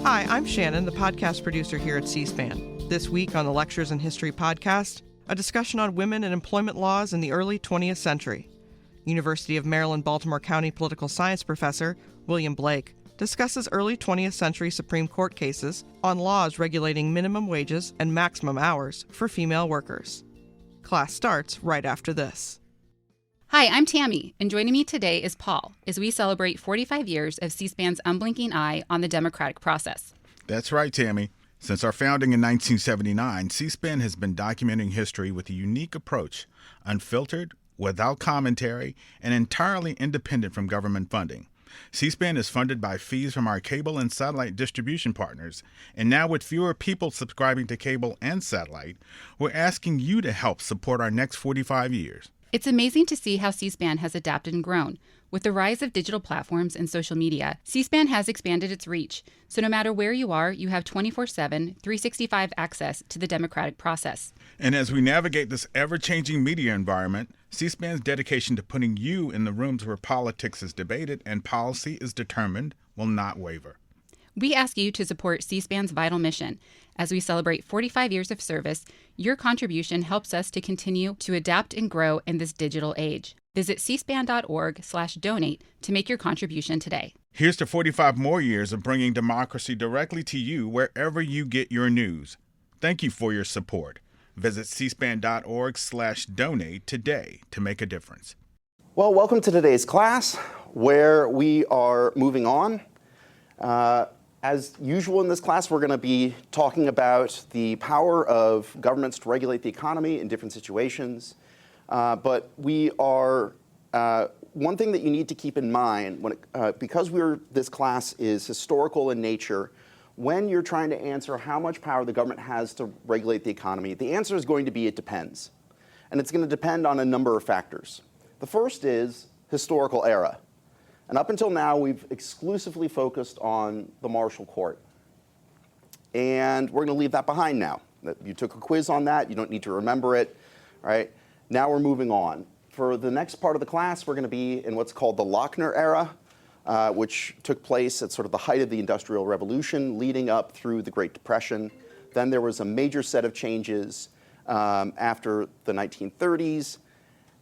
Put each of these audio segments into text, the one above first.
Hi, I'm Shannon, the podcast producer here at C-SPAN. This week on the Lectures in History podcast, a discussion on women and employment laws in the early 20th century. University of Maryland, Baltimore County political science professor William Blake discusses early 20th century Supreme Court cases on laws regulating minimum wages and maximum hours for female workers. Class starts right after this. Hi, I'm Tammy, and joining me today is Paul as we celebrate 45 years of C-SPAN's unblinking eye on the democratic process. That's right, Tammy. Since our founding in 1979, C-SPAN has been documenting history with a unique approach, unfiltered, without commentary, and entirely independent from government funding. C-SPAN is funded by fees from our cable and satellite distribution partners, and now with fewer people subscribing to cable and satellite, we're asking you to help support our next 45 years. It's amazing to see how C-SPAN has adapted and grown. With the rise of digital platforms and social media, C-SPAN has expanded its reach, so no matter where you are, you have 24/7, 365 access to the democratic process. And as we navigate this ever-changing media environment, C-SPAN's dedication to putting you in the rooms where politics is debated and policy is determined will not waver. We ask you to support C-SPAN's vital mission. As we celebrate 45 years of service, your contribution helps us to continue to adapt and grow in this digital age. Visit cspan.org/donate to make your contribution today. Here's to 45 more years of bringing democracy directly to you wherever you get your news. Thank you for your support. Visit cspan.org/donate today to make a difference. Well, welcome to today's class, where we are moving on. As usual in this class, we're going to be talking about the power of governments to regulate the economy in different situations. But we are, one thing that you need to keep in mind, because this class is historical in nature, when you're trying to answer how much power the government has to regulate the economy, the answer is going to be it depends. And it's going to depend on a number of factors. The first is historical era. And up until now, we've exclusively focused on the Marshall Court. And we're going to leave that behind now. You took a quiz on that. You don't need to remember it. All right? Now we're moving on. For the next part of the class, we're going to be in what's called the Lochner era, which took place at sort of the height of the Industrial Revolution, leading up through the Great Depression. Then there was a major set of changes after the 1930s.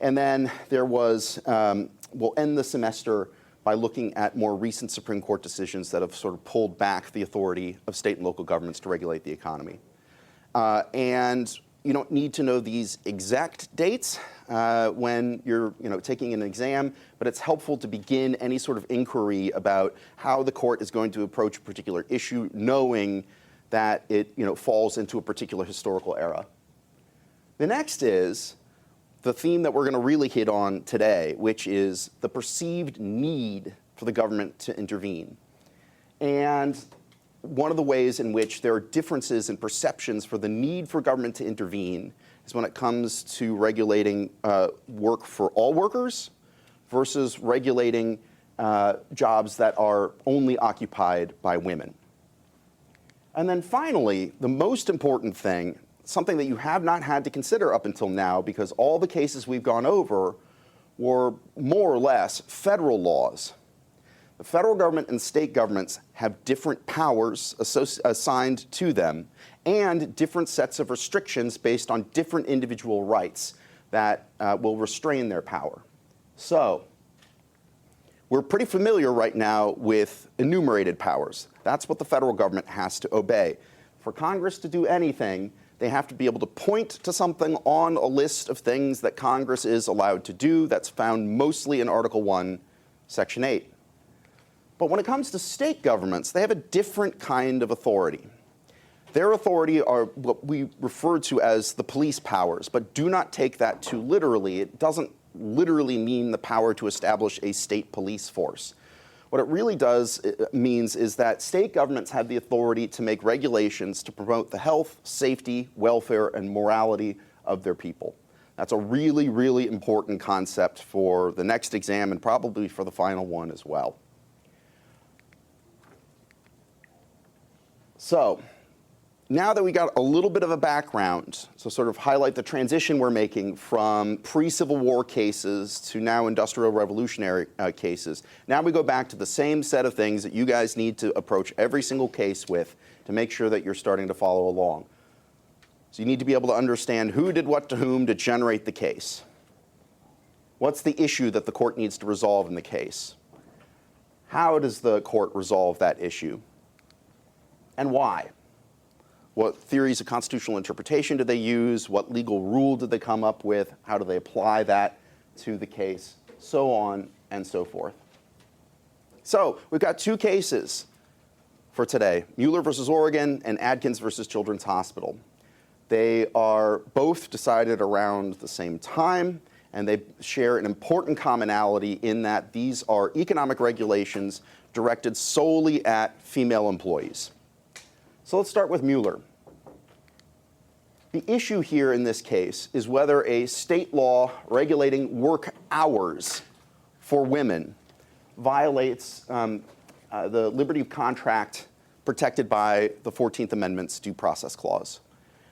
And then there was, we'll end the semester by looking at more recent Supreme Court decisions that have sort of pulled back the authority of state and local governments to regulate the economy. And you don't need to know these exact dates when you're taking an exam, but it's helpful to begin any sort of inquiry about how the court is going to approach a particular issue, knowing that it falls into a particular historical era. The next is the theme that we're going to really hit on today, which is the perceived need for the government to intervene. And one of the ways in which there are differences in perceptions for the need for government to intervene is when it comes to regulating work for all workers versus regulating jobs that are only occupied by women. And then finally, the most important thing, something that you have not had to consider up until now, because all the cases we've gone over were more or less federal laws. The federal government and state governments have different powers assigned to them and different sets of restrictions based on different individual rights that will restrain their power. So we're pretty familiar right now with enumerated powers. That's what the federal government has to obey. For Congress to do anything, they have to be able to point to something on a list of things that Congress is allowed to do. That's found mostly in Article 1, Section 8. But when it comes to state governments, they have a different kind of authority. Their authority are what we refer to as the police powers, but do not take that too literally. It doesn't literally mean the power to establish a state police force. What it really means is that state governments have the authority to make regulations to promote the health, safety, welfare, and morality of their people. That's a really, really important concept for the next exam and probably for the final one as well. So now that we got a little bit of a background, so sort of highlight the transition we're making from pre-Civil War cases to now industrial revolutionary cases, now we go back to the same set of things that you guys need to approach every single case with to make sure that you're starting to follow along. So you need to be able to understand who did what to whom to generate the case. What's the issue that the court needs to resolve in the case? How does the court resolve that issue? And why? What theories of constitutional interpretation did they use? What legal rule did they come up with? How do they apply that to the case? So on and so forth. So we've got two cases for today, Muller versus Oregon and Adkins versus Children's Hospital. They are both decided around the same time, and they share an important commonality in that these are economic regulations directed solely at female employees. So let's start with Muller. The issue here in this case is whether a state law regulating work hours for women violates the liberty of contract protected by the 14th Amendment's Due Process Clause.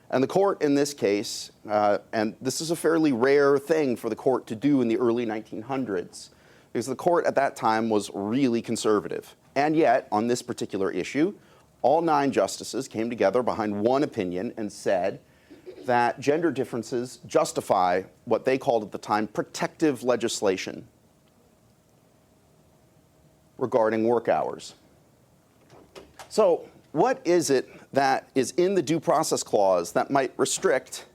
And the court in this case, and this is a fairly rare thing for the court to do in the early 1900s, because the court at that time was really conservative. And yet, on this particular issue, all 9 justices came together behind one opinion and said that gender differences justify what they called at the time protective legislation regarding work hours. So what is it that is in the Due Process Clause that might restrict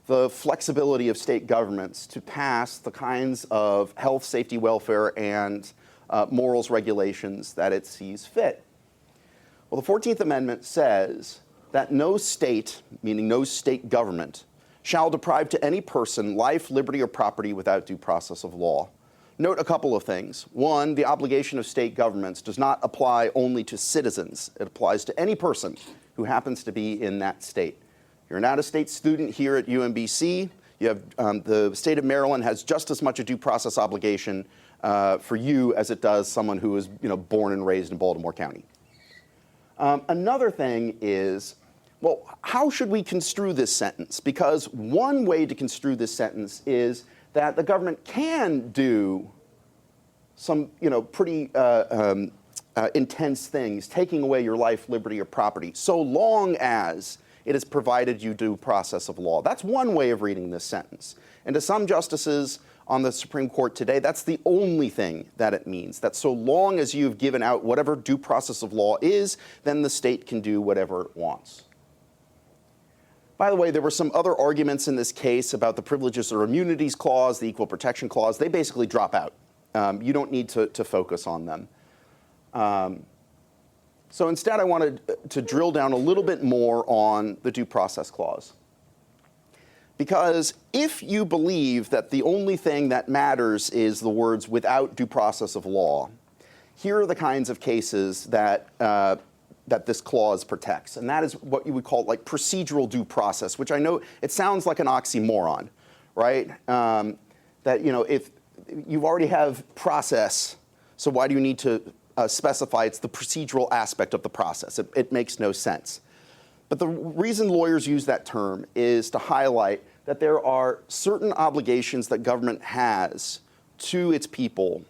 the flexibility of state governments to pass the kinds of health, safety, welfare, and morals regulations that it sees fit? Well, the 14th Amendment says that no state, meaning no state government, shall deprive to any person life, liberty, or property without due process of law. Note a couple of things. One, the obligation of state governments does not apply only to citizens. It applies to any person who happens to be in that state. You're an out-of-state student here at UMBC. You have the state of Maryland has just as much a due process obligation for you as it does someone who is, born and raised in Baltimore County. Another thing is, well, how should we construe this sentence? Because one way to construe this sentence is that the government can do some, pretty intense things, taking away your life, liberty, or property, so long as it has provided you due process of law. That's one way of reading this sentence. And to some justices on the Supreme Court today, that's the only thing that it means, that so long as you've given out whatever due process of law is, then the state can do whatever it wants. By the way, there were some other arguments in this case about the Privileges or Immunities Clause, the Equal Protection Clause. They basically drop out. You don't need to focus on them. So instead, I wanted to drill down a little bit more on the Due Process Clause. Because if you believe that the only thing that matters is the words without due process of law, here are the kinds of cases that that this clause protects. And that is what you would call like procedural due process, which I know it sounds like an oxymoron, right? That, if you already have process, so why do you need to specify it's the procedural aspect of the process? It makes no sense. But the reason lawyers use that term is to highlight that there are certain obligations that government has to its people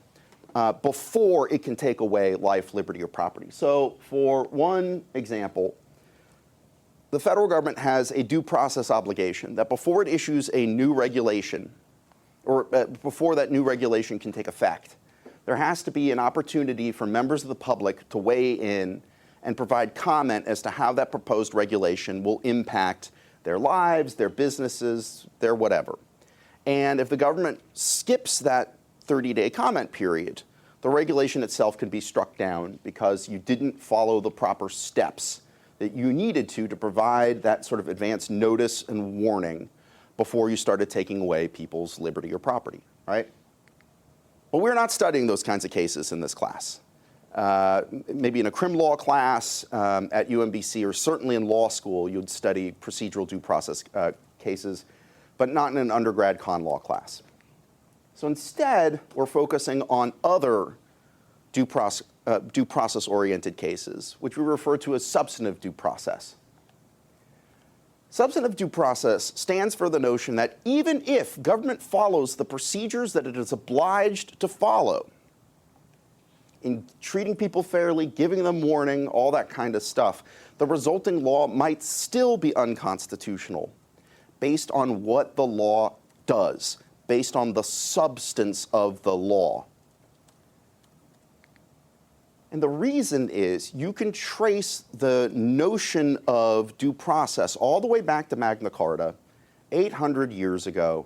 before it can take away life, liberty, or property. So for one example, the federal government has a due process obligation that before it issues a new regulation, or before that new regulation can take effect, there has to be an opportunity for members of the public to weigh in and provide comment as to how that proposed regulation will impact their lives, their businesses, their whatever. And if the government skips that 30-day comment period, the regulation itself can be struck down because you didn't follow the proper steps that you needed to provide that sort of advance notice and warning before you started taking away people's liberty or property, right? But we're not studying those kinds of cases in this class. Maybe in a crim law class at UMBC, or certainly in law school, you'd study procedural due process cases, but not in an undergrad con law class. So instead, we're focusing on other due process-oriented cases, which we refer to as substantive due process. Substantive due process stands for the notion that even if government follows the procedures that it is obliged to follow, in treating people fairly, giving them warning, all that kind of stuff, the resulting law might still be unconstitutional based on what the law does, based on the substance of the law. And the reason is you can trace the notion of due process all the way back to Magna Carta, 800 years ago.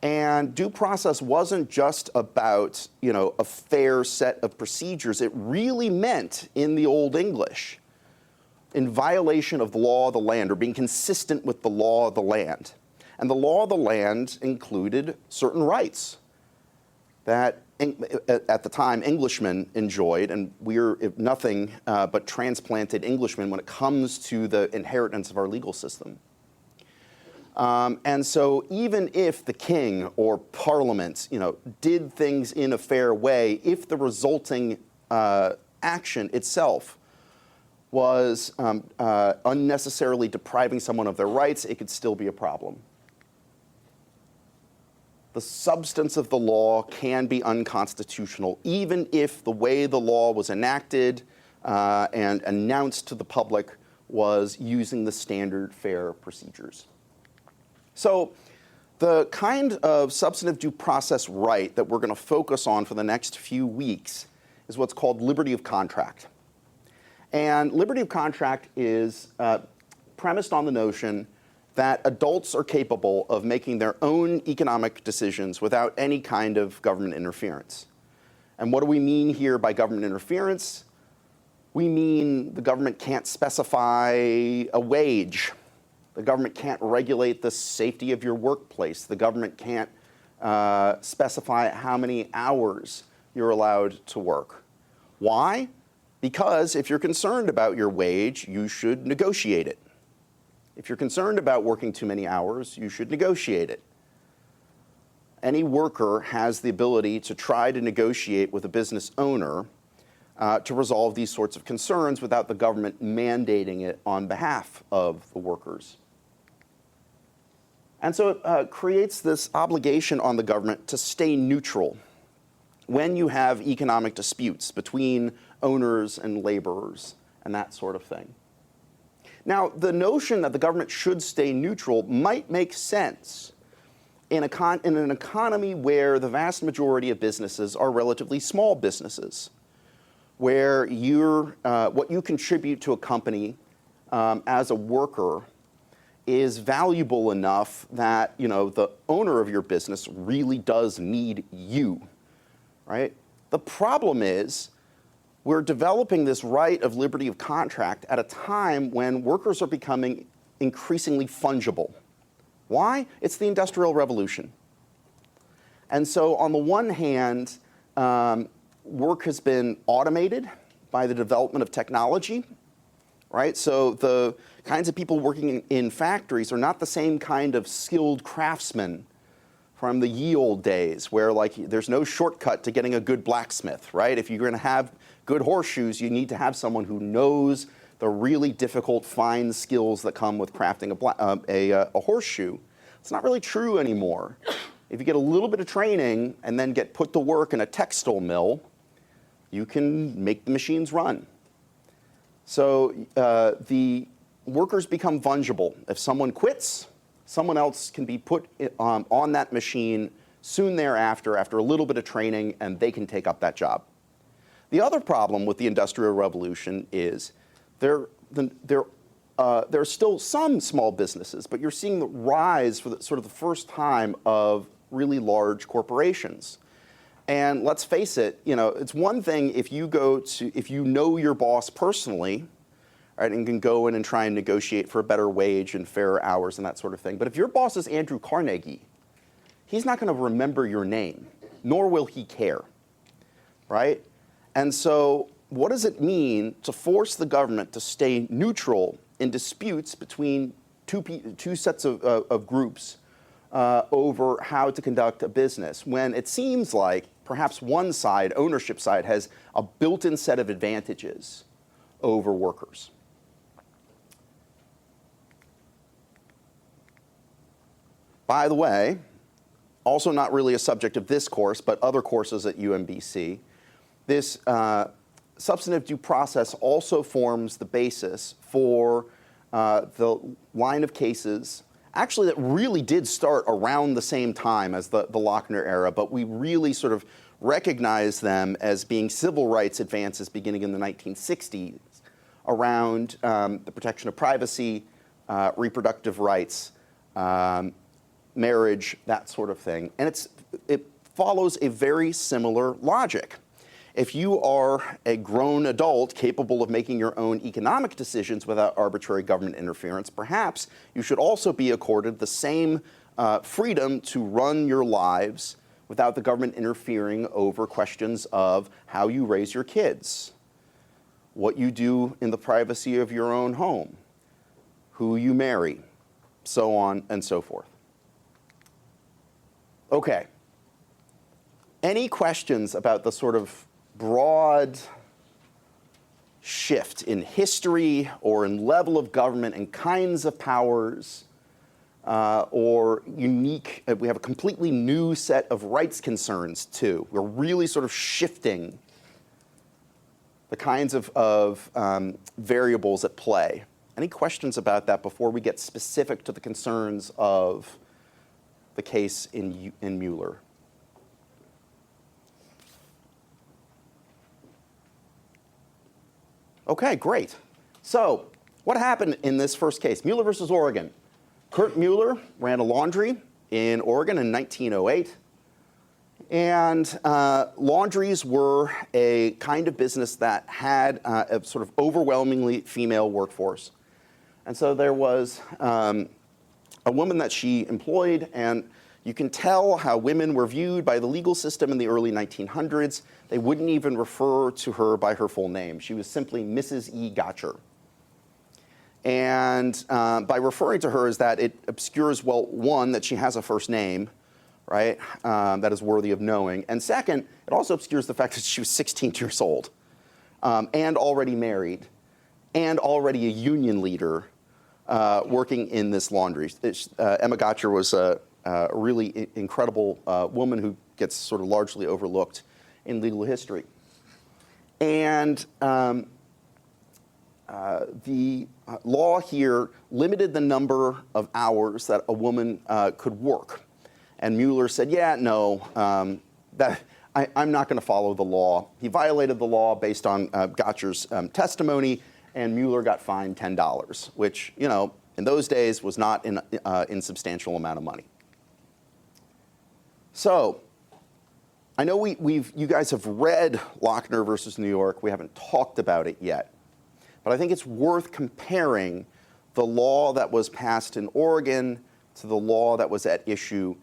And due process wasn't just about, a fair set of procedures. It really meant, in the Old English, in violation of the law of the land, or being consistent with the law of the land. And the law of the land included certain rights that, at the time, Englishmen enjoyed, and we're nothing but transplanted Englishmen when it comes to the inheritance of our legal system. And so even if the king or parliament, did things in a fair way, if the resulting action itself was unnecessarily depriving someone of their rights, it could still be a problem. The substance of the law can be unconstitutional, even if the way the law was enacted and announced to the public was using the standard fair procedures. So the kind of substantive due process right that we're going to focus on for the next few weeks is what's called liberty of contract. And liberty of contract is premised on the notion that adults are capable of making their own economic decisions without any kind of government interference. And what do we mean here by government interference? We mean the government can't specify a wage. The government can't regulate the safety of your workplace. The government can't specify how many hours you're allowed to work. Why? Because if you're concerned about your wage, you should negotiate it. If you're concerned about working too many hours, you should negotiate it. Any worker has the ability to try to negotiate with a business owner to resolve these sorts of concerns without the government mandating it on behalf of the workers. And so it creates this obligation on the government to stay neutral when you have economic disputes between owners and laborers and that sort of thing. Now, the notion that the government should stay neutral might make sense in an economy where the vast majority of businesses are relatively small businesses, where what you contribute to a company as a worker is valuable enough that the owner of your business really does need you, right? The problem is we're developing this right of liberty of contract at a time when workers are becoming increasingly fungible. Why? It's the Industrial Revolution. And so on the one hand, work has been automated by the development of technology, right? So the kinds of people working in factories are not the same kind of skilled craftsmen from the ye old days where there's no shortcut to getting a good blacksmith, right? If you're going to have good horseshoes, you need to have someone who knows the really difficult, fine skills that come with crafting a horseshoe. It's not really true anymore. If you get a little bit of training and then get put to work in a textile mill, you can make the machines run. So the workers become fungible. If someone quits, someone else can be put on that machine soon thereafter, after a little bit of training, and they can take up that job. The other problem with the Industrial Revolution is there are still some small businesses, but you're seeing the rise for the first time of really large corporations. And let's face it, it's one thing if you know your boss personally, right, and can go in and try and negotiate for a better wage and fairer hours and that sort of thing. But if your boss is Andrew Carnegie, he's not going to remember your name, nor will he care, right? And so what does it mean to force the government to stay neutral in disputes between two sets of groups over how to conduct a business when it seems like perhaps one side, ownership side, has a built-in set of advantages over workers? By the way, also not really a subject of this course, but other courses at UMBC, this substantive due process also forms the basis for the line of cases, actually that really did start around the same time as the Lochner era, but we really sort of recognize them as being civil rights advances beginning in the 1960s around the protection of privacy, reproductive rights, marriage, that sort of thing. And it follows a very similar logic. If you are a grown adult capable of making your own economic decisions without arbitrary government interference, perhaps you should also be accorded the same freedom to run your lives without the government interfering over questions of how you raise your kids, what you do in the privacy of your own home, who you marry, so on and so forth. Okay. Any questions about the sort of broad shift in history or in level of government and kinds of powers or unique, we have a completely new set of rights concerns too. We're really sort of shifting the kinds of variables at play. Any questions about that before we get specific to the concerns of the case in Muller? Okay, great. So what happened in this first case? Muller versus Oregon. Kurt Muller ran a laundry in Oregon in 1908. And laundries were a kind of business that had a sort of overwhelmingly female workforce. And so there was a woman that she employed, and you can tell how women were viewed by the legal system in the early 1900s. They wouldn't even refer to her by her full name. She was simply Mrs. E. Gotcher. And by referring to her as that, it obscures, well, one, that she has a first name, right, that is worthy of knowing. And second, it also obscures the fact that she was 16 years old and already married and already a union leader working in this laundry. Emma Gotcher was a really incredible woman who gets sort of largely overlooked in legal history. And the law here limited the number of hours that a woman could work. And Muller said, yeah, no, I'm not going to follow the law. He violated the law based on Gotcher's testimony, and Muller got fined $10, which, you know, in those days was not an insubstantial amount of money. So I know you guys have read Lochner versus New York. We haven't talked about it yet. But I think it's worth comparing the law that was passed in Oregon to the law that was at issue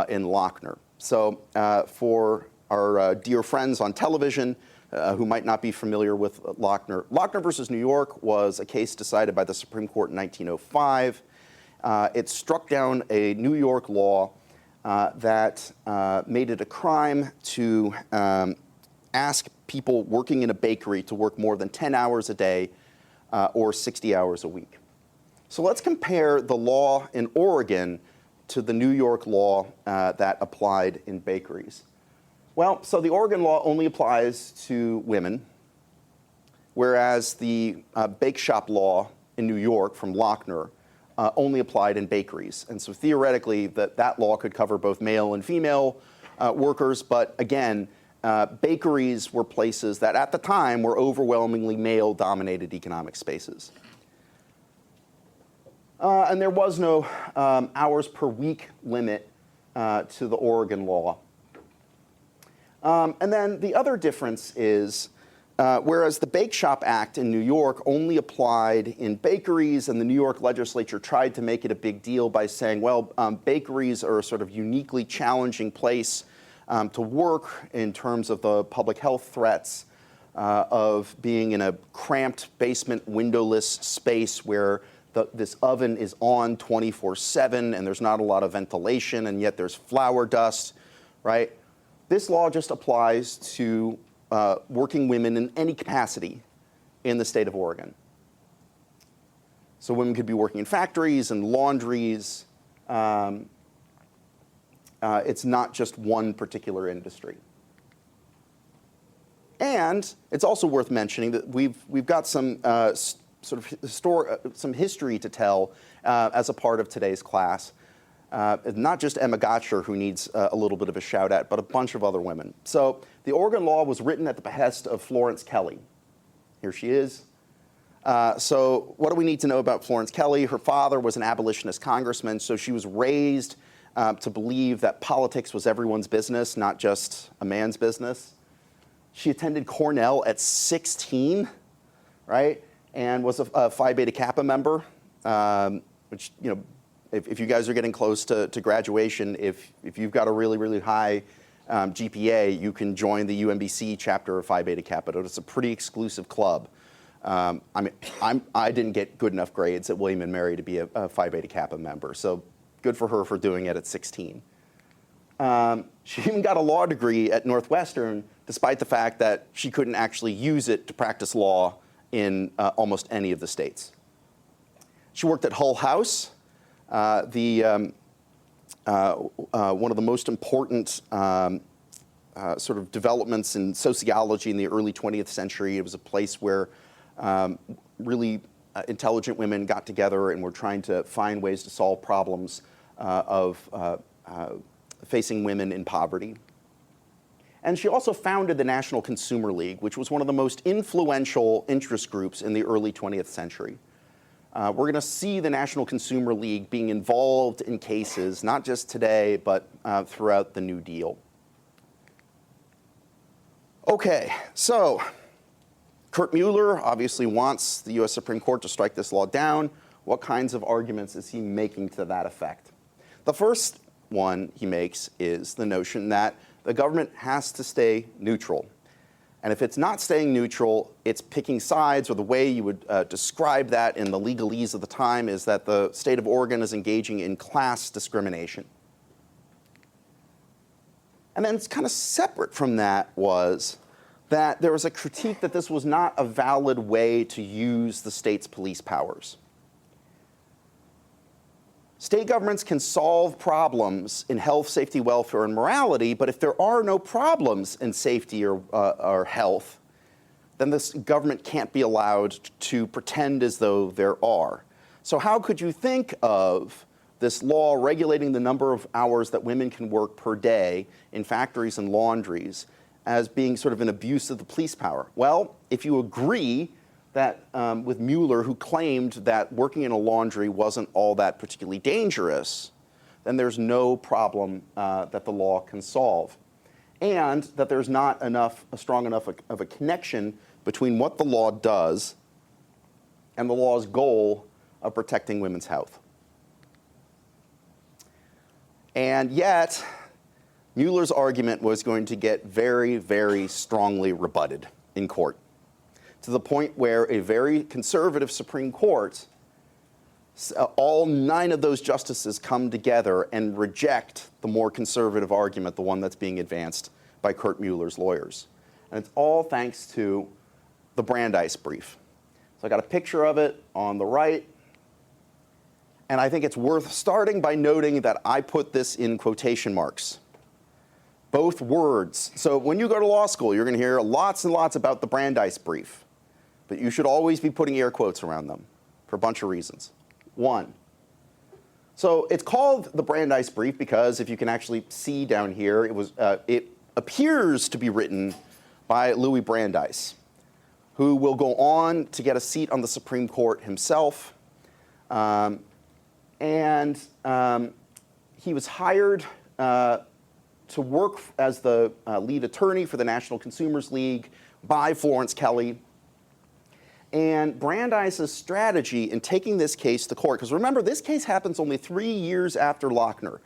in Lochner. So for our dear friends on television who might not be familiar with Lochner, Lochner versus New York was a case decided by the Supreme Court in 1905. It struck down a New York law that made it a crime to ask people working in a bakery to work more than 10 hours a day or 60 hours a week. So let's compare the law in Oregon to the New York law that applied in bakeries. Well, so the Oregon law only applies to women, whereas the bake shop law in New York from Lochner only applied in bakeries. And so theoretically, that law could cover both male and female workers, but again, bakeries were places that at the time were overwhelmingly male-dominated economic spaces. And there was no hours per week limit to the Oregon law. And then the other difference is, whereas the Bake Shop Act in New York only applied in bakeries, and the New York legislature tried to make it a big deal by saying, well, bakeries are a sort of uniquely challenging place to work in terms of the public health threats of being in a cramped basement windowless space where this oven is on 24/7 and there's not a lot of ventilation and yet there's flour dust, right? This law just applies to working women in any capacity in the state of Oregon. So women could be working in factories and laundries, it's not just one particular industry. And it's also worth mentioning that we've got some some history to tell as a part of today's class. Not just Emma Gotcher, who needs a little bit of a shout out, but a bunch of other women. So the Oregon law was written at the behest of Florence Kelley. Here she is. So what do we need to know about Florence Kelley? Her father was an abolitionist congressman, so she was raised to believe that politics was everyone's business, not just a man's business. She attended Cornell at 16, right, and was a Phi Beta Kappa member, which, you know, if you guys are getting close to graduation, if you've got a really, really high GPA, you can join the UMBC chapter of Phi Beta Kappa. It's a pretty exclusive club. I mean, I didn't get good enough grades at William & Mary to be a Phi Beta Kappa member, so good for her for doing it at 16. She even got a law degree at Northwestern, despite the fact that she couldn't actually use it to practice law in almost any of the states. She worked at Hull House, one of the most important sort of developments in sociology in the early 20th century. It was a place where really intelligent women got together and were trying to find ways to solve problems of facing women in poverty. And she also founded the National Consumer League, which was one of the most influential interest groups in the early 20th century. We're going to see the National Consumer League being involved in cases, not just today, but throughout the New Deal. Okay, so Kurt Muller obviously wants the U.S. Supreme Court to strike this law down. What kinds of arguments is he making to that effect? The first one he makes is the notion that the government has to stay neutral. And if it's not staying neutral, it's picking sides, or the way you would describe that in the legalese of the time is that the state of Oregon is engaging in class discrimination. And then it's kind of separate from that was that there was a critique that this was not a valid way to use the state's police powers. State governments can solve problems in health, safety, welfare, and morality, but if there are no problems in safety or health, then this government can't be allowed to pretend as though there are. So how could you think of this law regulating the number of hours that women can work per day in factories and laundries as being sort of an abuse of the police power? Well, if you agree that with Muller, who claimed that working in a laundry wasn't all that particularly dangerous, then there's no problem that the law can solve. And that there's not a strong enough of a connection between what the law does and the law's goal of protecting women's health. And yet, Mueller's argument was going to get very, very strongly rebutted in court, to the point where a very conservative Supreme Court, all 9 of those justices come together and reject the more conservative argument, the one that's being advanced by Kurt Mueller's lawyers. And it's all thanks to the Brandeis brief. So I got a picture of it on the right. And I think it's worth starting by noting that I put this in quotation marks. Both words. So when you go to law school, you're going to hear lots and lots about the Brandeis brief. But you should always be putting air quotes around them for a bunch of reasons. One, so it's called the Brandeis brief because if you can actually see down here, it appears to be written by Louis Brandeis, who will go on to get a seat on the Supreme Court himself. And he was hired to work as the lead attorney for the National Consumers League by Florence Kelley. And Brandeis' strategy in taking this case to court, because remember, this case happens only 3 years after Lochner,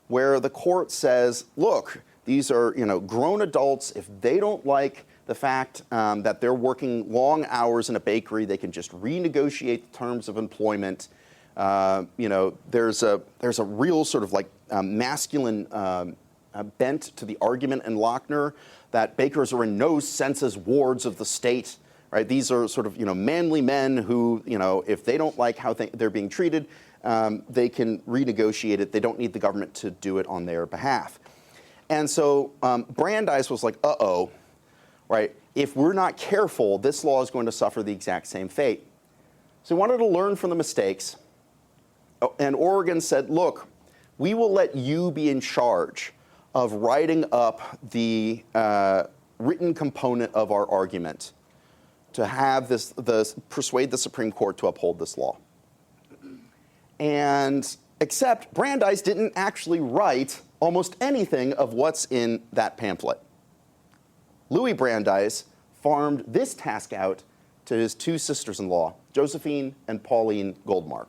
where the court says, look, these are grown adults. If they don't like the fact that they're working long hours in a bakery, they can just renegotiate the terms of employment. There's a real sort of like masculine bent to the argument in Lochner that bakers are in no sense as wards of the state. Right? These are sort of manly men who if they don't like how they're being treated, they can renegotiate it. They don't need the government to do it on their behalf. And so Brandeis was like, uh-oh, right? If we're not careful, this law is going to suffer the exact same fate. So he wanted to learn from the mistakes. And Oregon said, look, we will let you be in charge of writing up the written component of our argument to have persuade the Supreme Court to uphold this law. And except Brandeis didn't actually write almost anything of what's in that pamphlet. Louis Brandeis farmed this task out to his two sisters-in-law, Josephine and Pauline Goldmark.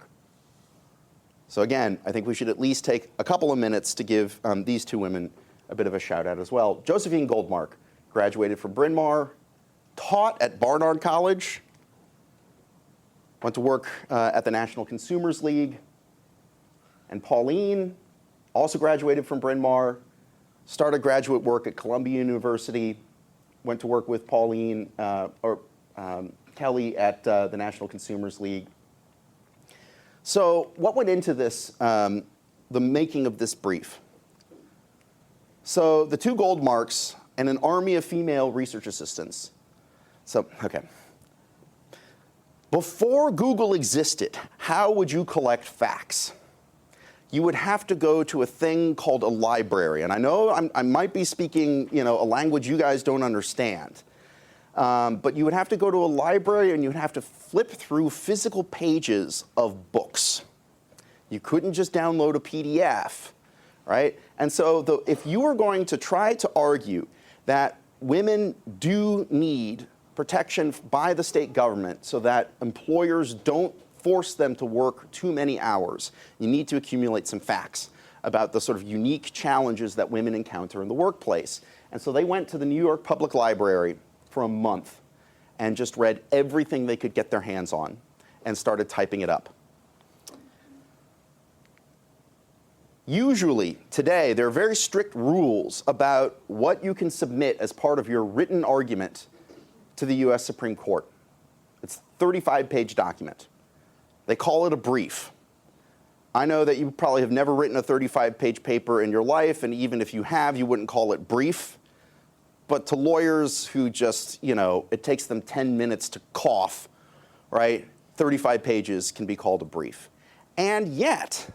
So again, I think we should at least take a couple of minutes to give these two women a bit of a shout out as well. Josephine Goldmark graduated from Bryn Mawr, taught at Barnard College, went to work at the National Consumers League. And Pauline also graduated from Bryn Mawr, started graduate work at Columbia University, went to work with Pauline Kelly at the National Consumers League. So what went into this, the making of this brief? So the two Goldmarks and an army of female research assistants. So, okay. Before Google existed, how would you collect facts? You would have to go to a thing called a library. And I know I might be speaking, a language you guys don't understand. But you would have to go to a library and you would have to flip through physical pages of books. You couldn't just download a PDF, right? And so if you were going to try to argue that women do need protection by the state government so that employers don't force them to work too many hours, you need to accumulate some facts about the sort of unique challenges that women encounter in the workplace. And so they went to the New York Public Library for a month and just read everything they could get their hands on and started typing it up. Usually, today, there are very strict rules about what you can submit as part of your written argument to the US Supreme Court. It's a 35-page document. They call it a brief. I know that you probably have never written a 35-page paper in your life, and even if you have, you wouldn't call it brief. But to lawyers who just, it takes them 10 minutes to cough, right? 35 pages can be called a brief. And yet,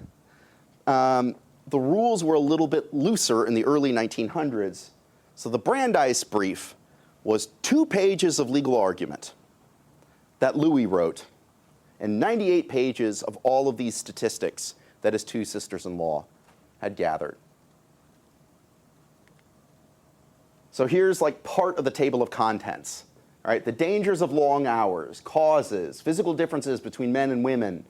the rules were a little bit looser in the early 1900s. So the Brandeis brief was 2 pages of legal argument that Louis wrote, and 98 pages of all of these statistics that his two sisters-in-law had gathered. So here's like part of the table of contents, right? The dangers of long hours, causes, physical differences between men and women,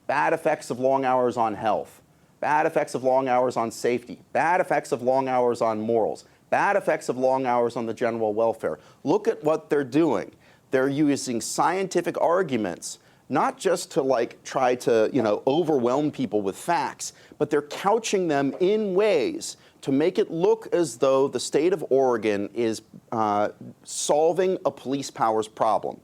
bad effects of long hours on health, bad effects of long hours on safety, bad effects of long hours on morals, bad effects of long hours on the general welfare. Look at what they're doing. They're using scientific arguments, not just to try to overwhelm people with facts, but they're couching them in ways to make it look as though the state of Oregon is solving a police powers problem.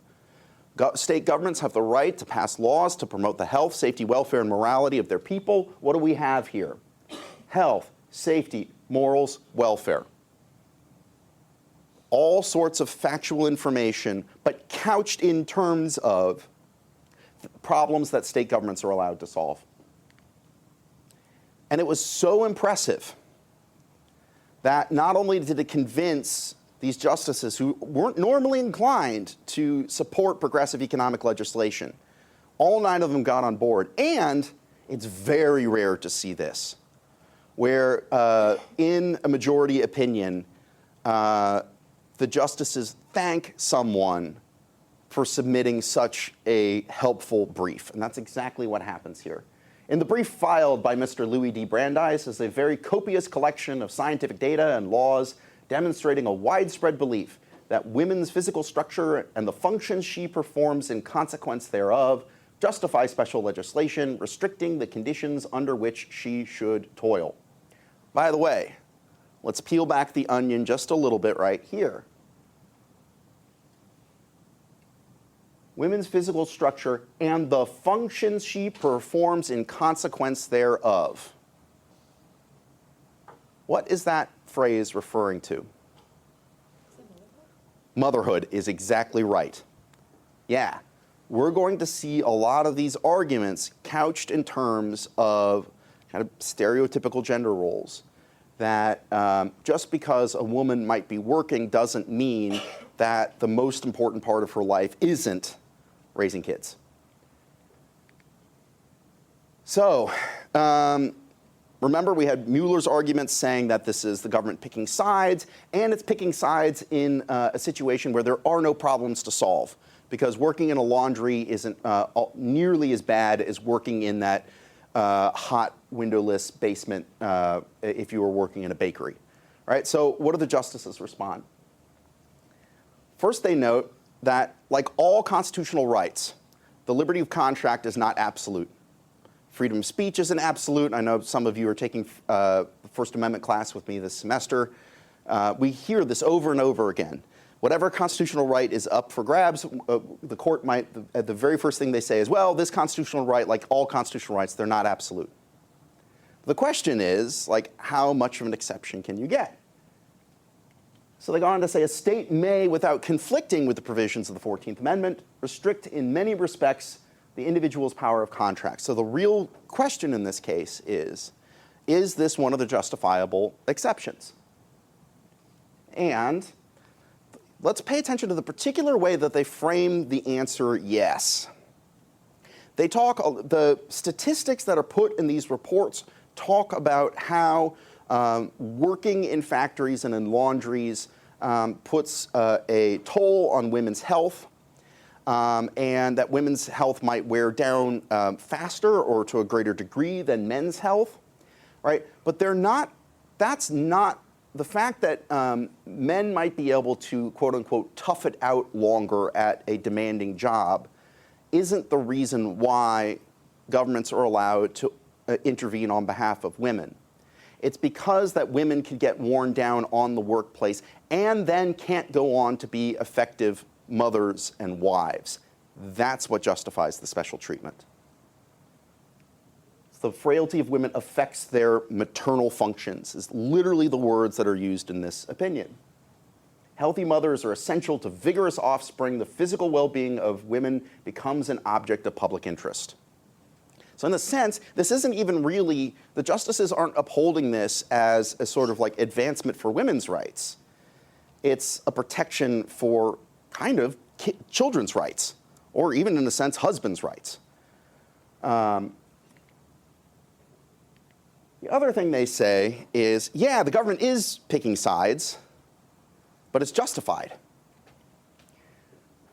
State governments have the right to pass laws to promote the health, safety, welfare, and morality of their people. What do we have here? Health, safety, morals, welfare. All sorts of factual information, but couched in terms of problems that state governments are allowed to solve. And it was so impressive that not only did it convince these justices who weren't normally inclined to support progressive economic legislation, all 9 of them got on board. And it's very rare to see this, where in a majority opinion, the justices thank someone for submitting such a helpful brief. And that's exactly what happens here. In the brief filed by Mr. Louis D. Brandeis is a very copious collection of scientific data and laws demonstrating a widespread belief that women's physical structure and the functions she performs in consequence thereof justify special legislation restricting the conditions under which she should toil. By the way, let's peel back the onion just a little bit right here. women's physical structure, and the functions she performs in consequence thereof. What is that phrase referring to? Motherhood is exactly right. Yeah, we're going to see a lot of these arguments couched in terms of kind of stereotypical gender roles, that just because a woman might be working doesn't mean that the most important part of her life isn't raising kids. So, remember, we had Muller's arguments saying that this is the government picking sides, and it's picking sides in a situation where there are no problems to solve, because working in a laundry isn't nearly as bad as working in that hot, windowless basement if you were working in a bakery. Right? So what do the justices respond? First, they note that, like all constitutional rights, the liberty of contract is not absolute. Freedom of speech isn't absolute. I know some of you are taking the First Amendment class with me this semester. We hear this over and over again. Whatever constitutional right is up for grabs, the court might, the very first thing they say is, well, this constitutional right, like all constitutional rights, they're not absolute. The question is, like, how much of an exception can you get? So they go on to say, a state may, without conflicting with the provisions of the 14th Amendment, restrict in many respects the individual's power of contract. So the real question in this case is this one of the justifiable exceptions? And let's pay attention to the particular way that they frame the answer yes. They talk, the statistics that are put in these reports talk about how working in factories and in laundries puts a toll on women's health, and that women's health might wear down faster or to a greater degree than men's health, right? But that's not, the fact that men might be able to, quote unquote, tough it out longer at a demanding job isn't the reason why governments are allowed to intervene on behalf of women. It's because that women can get worn down on the workplace and then can't go on to be effective mothers and wives. That's what justifies the special treatment. The frailty of women affects their maternal functions, is literally the words that are used in this opinion. Healthy mothers are essential to vigorous offspring. The physical well-being of women becomes an object of public interest. So in a sense, this isn't even really, the justices aren't upholding this as a sort of like advancement for women's rights. It's a protection for kind of children's rights, or even in a sense, husbands' rights. The other thing they say is, yeah, the government is picking sides, but it's justified.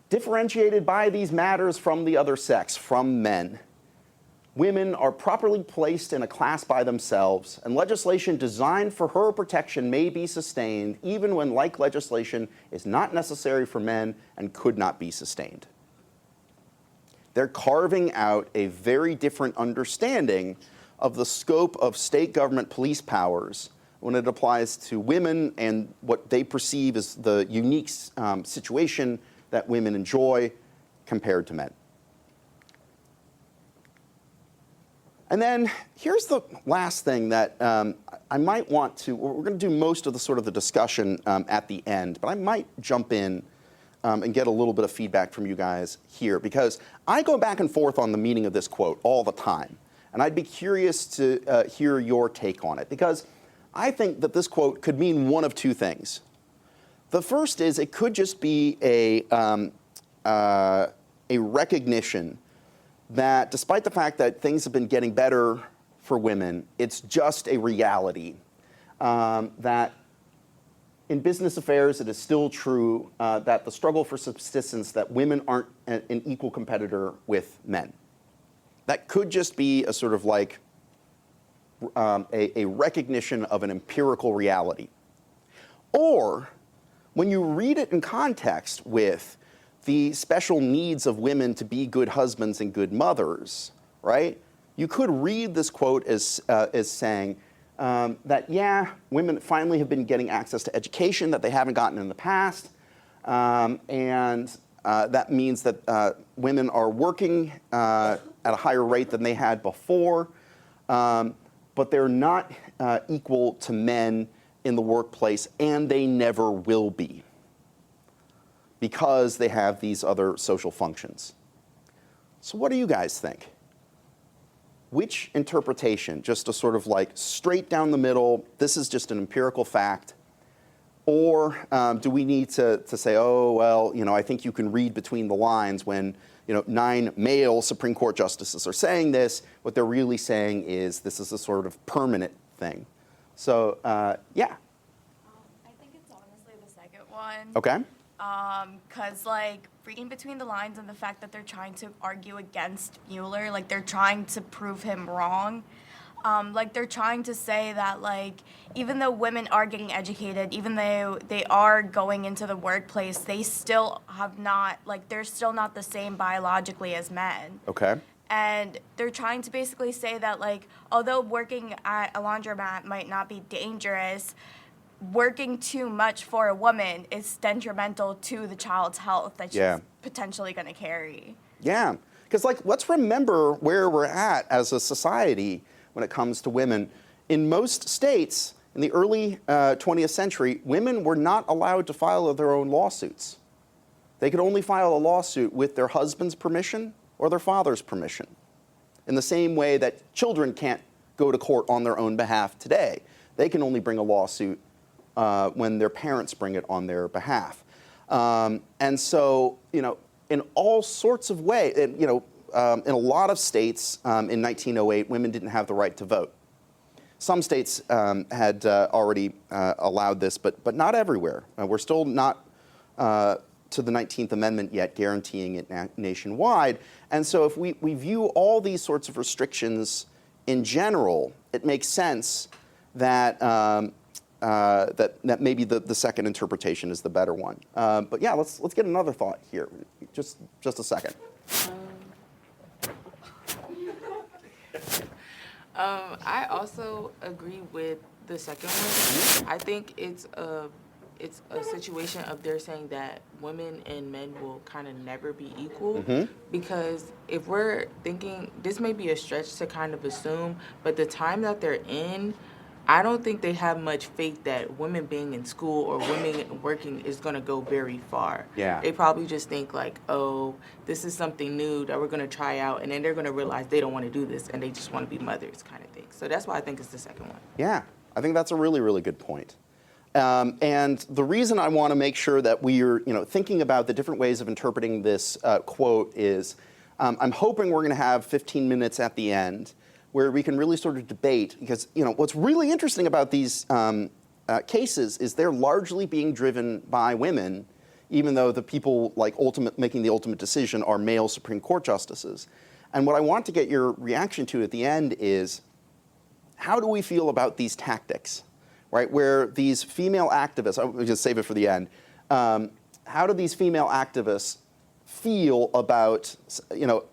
Differentiated by these matters from the other sex, from men. Women are properly placed in a class by themselves, and legislation designed for her protection may be sustained even when like legislation is not necessary for men and could not be sustained. They're carving out a very different understanding of the scope of state government police powers when it applies to women and what they perceive as the unique situation that women enjoy compared to men. And then here's the last thing that I might want to, we're going to do most of the sort of the discussion at the end, but I might jump in and get a little bit of feedback from you guys here, because I go back and forth on the meaning of this quote all the time. And I'd be curious to hear your take on it, because I think that this quote could mean one of two things. The first is it could just be a recognition that despite the fact that things have been getting better for women, it's just a reality that in business affairs it is still true that the struggle for subsistence, that women aren't an equal competitor with men. That could just be a sort of like a recognition of an empirical reality. Or when you read it in context with the special needs of women to be good husbands and good mothers, right? You could read this quote as saying that, yeah, women finally have been getting access to education that they haven't gotten in the past, and That means that women are working at a higher rate than they had before, but they're not equal to men in the workplace, and they never will be because they have these other social functions. So what do you guys think? Which interpretation, just a sort of like straight down the middle, this is just an empirical fact, or do we need to say, oh, well, I think you can read between the lines when 9 male Supreme Court justices are saying this, what they're really saying is this is a sort of permanent thing. So, yeah. I think it's honestly the second one. Okay. Because, reading between the lines and the fact that they're trying to argue against Mueller, they're trying to prove him wrong. They're trying to say that, even though women are getting educated, even though they are going into the workplace, they still have not, they're still not the same biologically as men. Okay. And they're trying to basically say that, although working at a laundromat might not be dangerous, working too much for a woman is detrimental to the child's health that she's potentially going to carry. Yeah, because let's remember where we're at as a society when it comes to women. In most states, in the early 20th century, women were not allowed to file their own lawsuits. They could only file a lawsuit with their husband's permission or their father's permission, in the same way that children can't go to court on their own behalf today. They can only bring a lawsuit when their parents bring it on their behalf. And so, in all sorts of ways, in a lot of states in 1908, women didn't have the right to vote. Some states had already allowed this, but not everywhere. We're still not to the 19th Amendment yet, guaranteeing it nationwide. And so if we view all these sorts of restrictions in general, it makes sense that that maybe the second interpretation is the better one. But yeah, let's get another thought here. Just a second. I also agree with the second one. I think it's a situation of they're saying that women and men will kind of never be equal, because if we're thinking, this may be a stretch to kind of assume, but the time that they're in, I don't think they have much faith that women being in school or women working is going to go very far. Yeah. They probably just think oh, this is something new that we're going to try out, and then they're going to realize they don't want to do this and they just want to be mothers kind of thing. So that's why I think it's the second one. Yeah, I think that's a really, really good point. And the reason I want to make sure that we're thinking about the different ways of interpreting this quote is I'm hoping we're going to have 15 minutes at the end where we can really sort of debate, because what's really interesting about these cases is they're largely being driven by women, even though the people making the ultimate decision are male Supreme Court justices. And what I want to get your reaction to at the end is, how do we feel about these tactics, right? Where these female activists, I'll just save it for the end. How do these female activists feel about,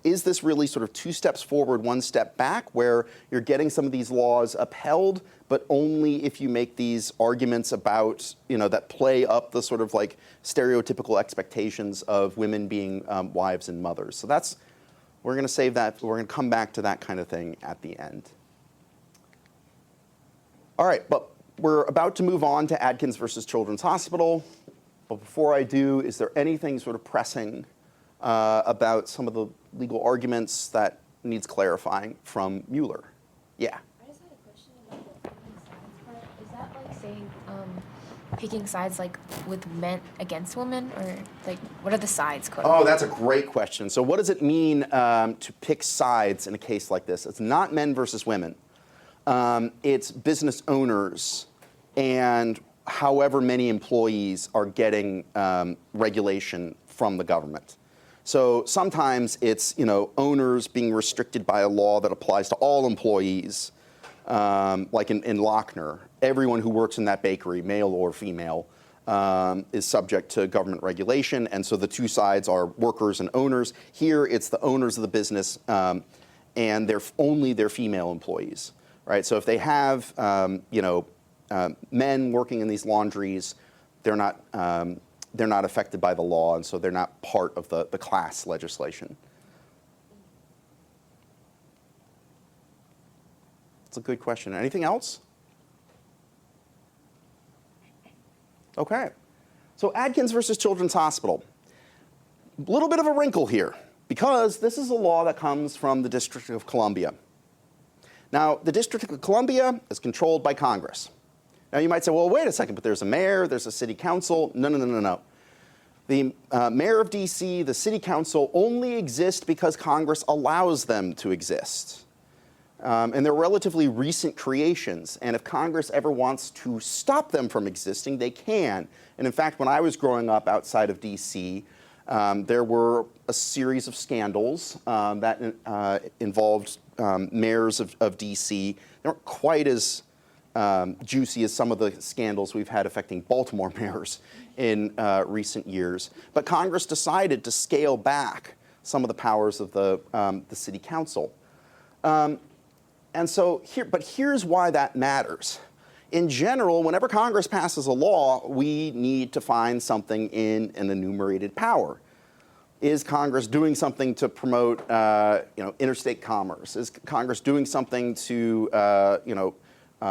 is this really sort of 2 steps forward, 1 step back, where you're getting some of these laws upheld, but only if you make these arguments about, that play up the sort of stereotypical expectations of women being wives and mothers. So we're going to save that. We're going to come back to that kind of thing at the end. All right, but we're about to move on to Adkins versus Children's Hospital. But before I do, is there anything sort of pressing about some of the legal arguments that needs clarifying from Mueller? Yeah. I just had a question about the picking sides part. Is that saying picking sides with men against women, or what are the sides? Oh, that's a great question. So what does it mean to pick sides in a case like this? It's not men versus women. It's business owners and however many employees are getting regulation from the government. So sometimes it's owners being restricted by a law that applies to all employees, like in Lochner. Everyone who works in that bakery, male or female, is subject to government regulation, and so the 2 sides are workers and owners. Here it's the owners of the business, and they're only their female employees, right? So if they have men working in these laundries, they're not they're not affected by the law, and so they're not part of the class legislation. That's a good question. Anything else? Okay. So Adkins versus Children's Hospital. A little bit of a wrinkle here, because this is a law that comes from the District of Columbia. Now, the District of Columbia is controlled by Congress. Now, you might say, well, wait a second, but there's a mayor, there's a city council. No, no, no, no, no. The mayor of D.C., the city council only exist because Congress allows them to exist. And they're relatively recent creations. And if Congress ever wants to stop them from existing, they can. And in fact, when I was growing up outside of D.C., there were a series of scandals that involved mayors of D.C. They weren't quite as juicy as some of the scandals we've had affecting Baltimore mayors in recent years. But Congress decided to scale back some of the powers of the city council. And so here's why that matters. In general, whenever Congress passes a law, we need to find something in an enumerated power. Is Congress doing something to promote, interstate commerce? Is Congress doing something to,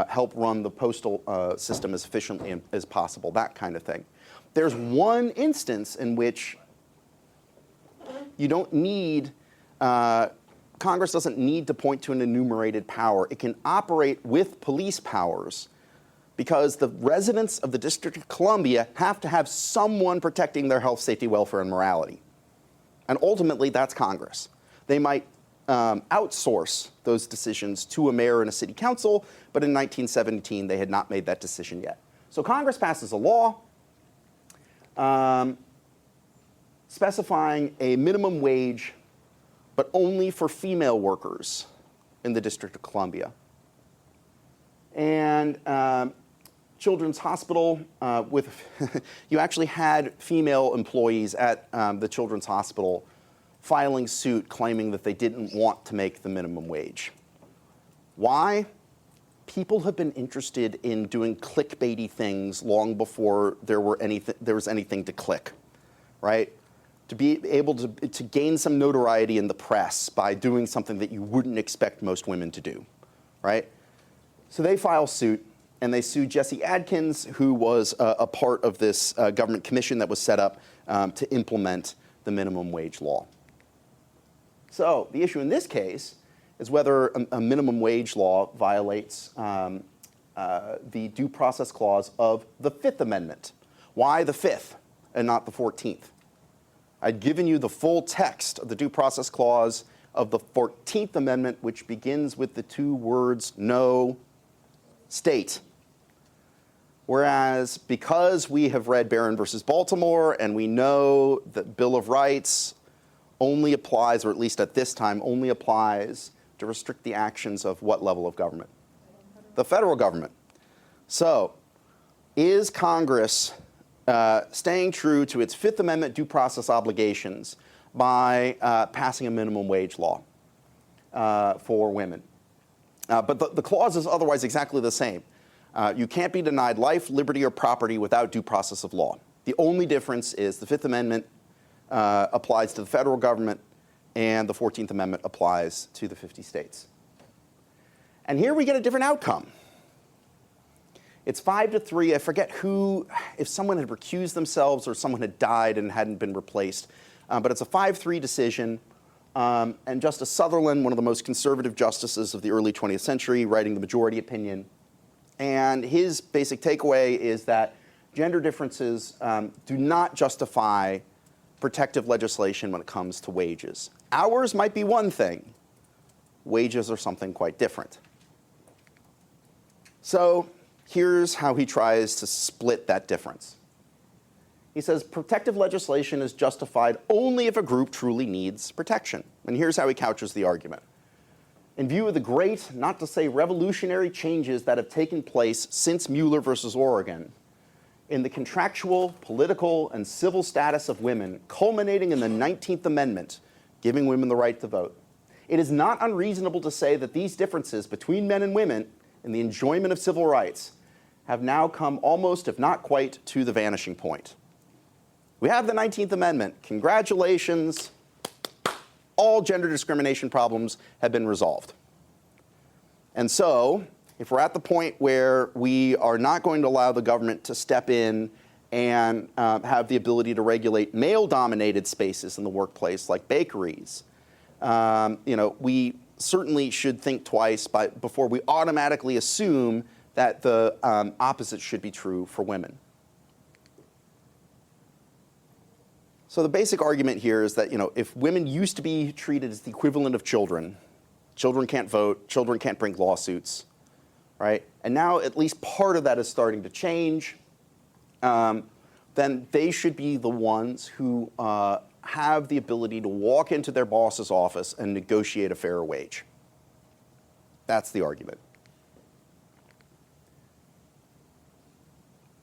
help run the postal system as efficiently as possible? That kind of thing. There's one instance in which you don't need, Congress doesn't need to point to an enumerated power. It can operate with police powers, because the residents of the District of Columbia have to have someone protecting their health, safety, welfare, and morality. And ultimately, that's Congress. They might outsource those decisions to a mayor and a city council, but in 1917, they had not made that decision yet. So Congress passes a law specifying a minimum wage, but only for female workers in the District of Columbia. And Children's Hospital, you actually had female employees at the Children's Hospital filing suit claiming that they didn't want to make the minimum wage. Why? People have been interested in doing clickbaity things long before there was anything to click, right? To be able to gain some notoriety in the press by doing something that you wouldn't expect most women to do, right? So they file suit, and they sue Jesse Adkins, who was a part of this government commission that was set up to implement the minimum wage law. So the issue in this case is whether a minimum wage law violates the due process clause of the Fifth Amendment. Why the Fifth and not the 14th? I'd given you the full text of the due process clause of the 14th Amendment, which begins with the two words, no state. Whereas, because we have read Barron versus Baltimore, and we know that Bill of Rights only applies, or at least at this time, only applies to restrict the actions of what level of government? The federal government. So, is Congress staying true to its Fifth Amendment due process obligations by passing a minimum wage law for women? But the clause is otherwise exactly the same. You can't be denied life, liberty, or property without due process of law. The only difference is the Fifth Amendment applies to the federal government, and the 14th Amendment applies to the 50 states. And here we get a different outcome. It's 5-3. I forget if someone had recused themselves or someone had died and hadn't been replaced. But it's a 5-3 decision. And Justice Sutherland, one of the most conservative justices of the early 20th century, writing the majority opinion. And his basic takeaway is that gender differences do not justify protective legislation when it comes to wages. Hours might be one thing. Wages are something quite different. So here's how he tries to split that difference. He says protective legislation is justified only if a group truly needs protection. And here's how he couches the argument. In view of the great, not to say revolutionary, changes that have taken place since Muller versus Oregon, in the contractual, political, and civil status of women, culminating in the 19th Amendment, giving women the right to vote, it is not unreasonable to say that these differences between men and women in the enjoyment of civil rights have now come almost, if not quite, to the vanishing point. We have the 19th Amendment. Congratulations. All gender discrimination problems have been resolved. And so, if we're at the point where we are not going to allow the government to step in and have the ability to regulate male-dominated spaces in the workplace, like bakeries, we certainly should think twice before we automatically assume that the opposite should be true for women. So the basic argument here is that, if women used to be treated as the equivalent of children, children can't vote, children can't bring lawsuits, right? And now at least part of that is starting to change. Then they should be the ones who have the ability to walk into their boss's office and negotiate a fair wage. That's the argument.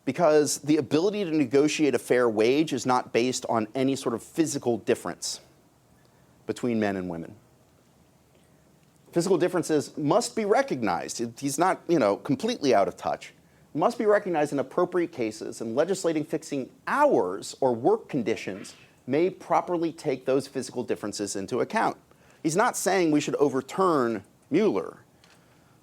Because the ability to negotiate a fair wage is not based on any sort of physical difference between men and women. Physical differences must be recognized. He's not, completely out of touch. It must be recognized in appropriate cases, and legislating fixing hours or work conditions may properly take those physical differences into account. He's not saying we should overturn Muller,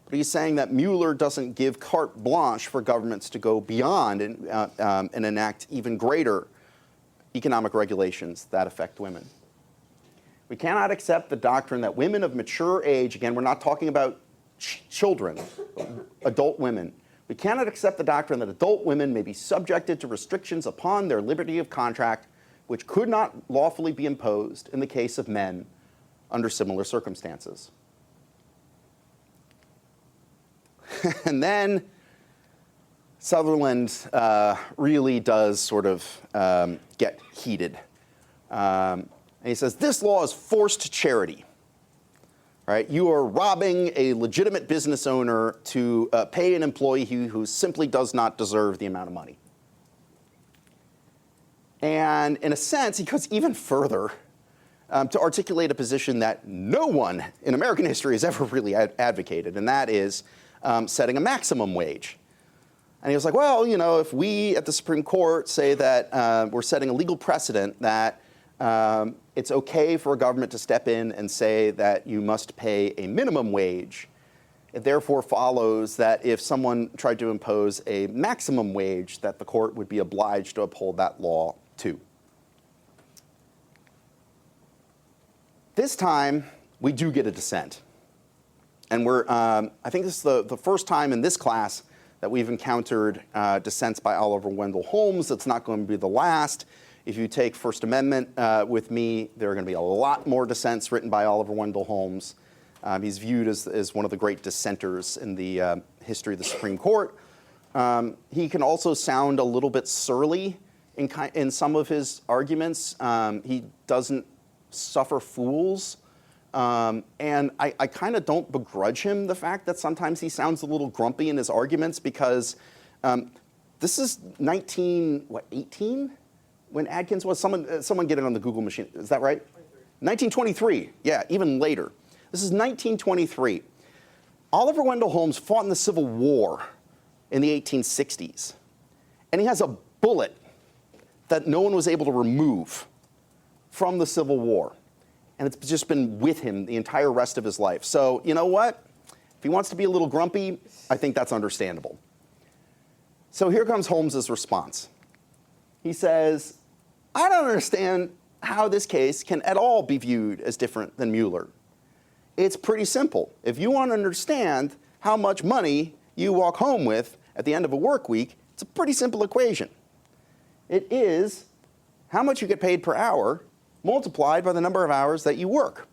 but he's saying that Muller doesn't give carte blanche for governments to go beyond and enact even greater economic regulations that affect women. We cannot accept the doctrine that women of mature age, again, we're not talking about children, adult women. We cannot accept the doctrine that adult women may be subjected to restrictions upon their liberty of contract, which could not lawfully be imposed in the case of men under similar circumstances. And then Sutherland really does sort of get heated. And he says, this law is forced charity. Right? You are robbing a legitimate business owner to pay an employee who simply does not deserve the amount of money. And in a sense, he goes even further to articulate a position that no one in American history has ever really advocated, and that is setting a maximum wage. And he was like, well, if we at the Supreme Court say that we're setting a legal precedent that it's okay for a government to step in and say that you must pay a minimum wage, it therefore follows that if someone tried to impose a maximum wage, that the court would be obliged to uphold that law too. This time, we do get a dissent. And I think this is the first time in this class that we've encountered dissents by Oliver Wendell Holmes. It's not going to be the last. If you take First Amendment with me, there are going to be a lot more dissents written by Oliver Wendell Holmes. He's viewed as one of the great dissenters in the history of the Supreme Court. He can also sound a little bit surly in some of his arguments. He doesn't suffer fools. And I kind of don't begrudge him the fact that sometimes he sounds a little grumpy in his arguments, because this is 18? When Adkins was, someone get it on the Google machine, is that right? 1923, yeah, even later. This is 1923. Oliver Wendell Holmes fought in the Civil War in the 1860s. And he has a bullet that no one was able to remove from the Civil War. And it's just been with him the entire rest of his life. So, you know what? If he wants to be a little grumpy, I think that's understandable. So here comes Holmes's response. He says, I don't understand how this case can at all be viewed as different than Muller. It's pretty simple. If you want to understand how much money you walk home with at the end of a work week, it's a pretty simple equation. It is how much you get paid per hour multiplied by the number of hours that you work.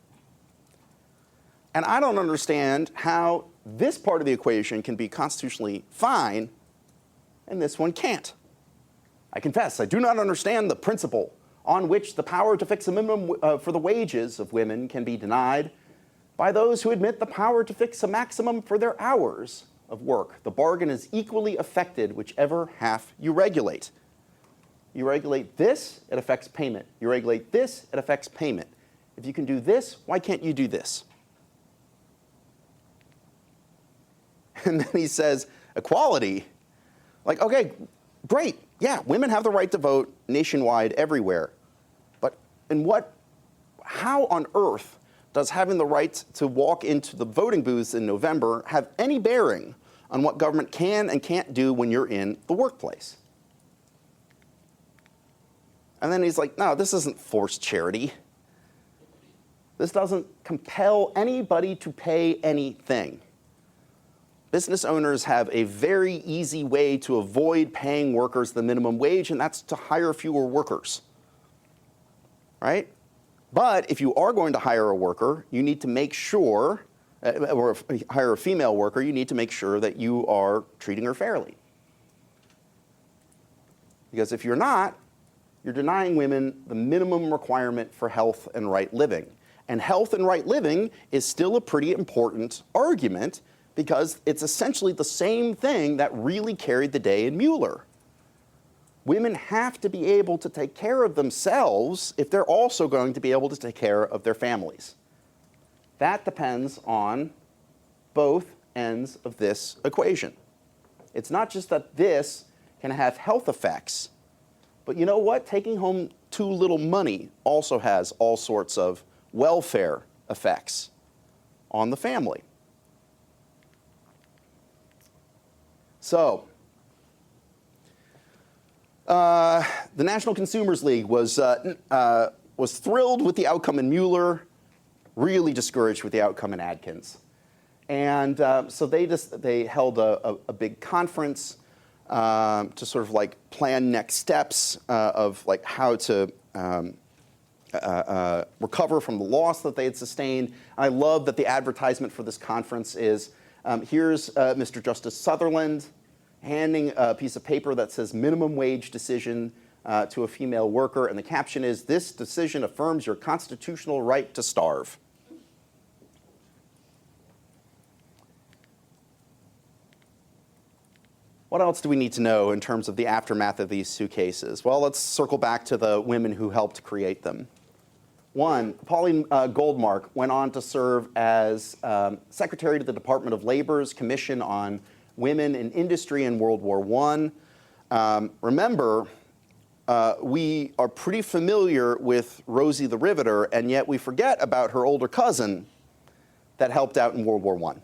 And I don't understand how this part of the equation can be constitutionally fine and this one can't. I confess, I do not understand the principle on which the power to fix a minimum for the wages of women can be denied by those who admit the power to fix a maximum for their hours of work. The bargain is equally affected whichever half you regulate. You regulate this, it affects payment. You regulate this, it affects payment. If you can do this, why can't you do this? And then he says, equality. Like, okay, great, yeah, women have the right to vote nationwide everywhere. But how on earth does having the right to walk into the voting booths in November have any bearing on what government can and can't do when you're in the workplace? And then he's like, no, this isn't forced charity. This doesn't compel anybody to pay anything. Business owners have a very easy way to avoid paying workers the minimum wage, and that's to hire fewer workers, right? But if you are going to hire a worker, you need to make sure, or hire a female worker, you need to make sure that you are treating her fairly. Because if you're not, you're denying women the minimum requirement for health and right living. And health and right living is still a pretty important argument because it's essentially the same thing that really carried the day in Muller. Women have to be able to take care of themselves if they're also going to be able to take care of their families. That depends on both ends of this equation. It's not just that this can have health effects, but you know what? Taking home too little money also has all sorts of welfare effects on the family. So, the National Consumers League was thrilled with the outcome in Muller, really discouraged with the outcome in Adkins. And so they held a big conference to sort of like plan next steps of like how to recover from the loss that they had sustained. I love that the advertisement for this conference is, here's Mr. Justice Sutherland handing a piece of paper that says minimum wage decision to a female worker, and the caption is, "This decision affirms your constitutional right to starve." What else do we need to know in terms of the aftermath of these two cases? Well, let's circle back to the women who helped create them. One, Pauline Goldmark went on to serve as Secretary to the Department of Labor's Commission on Women in Industry in World War I. Remember, we are pretty familiar with Rosie the Riveter, and yet we forget about her older cousin that helped out in World War I.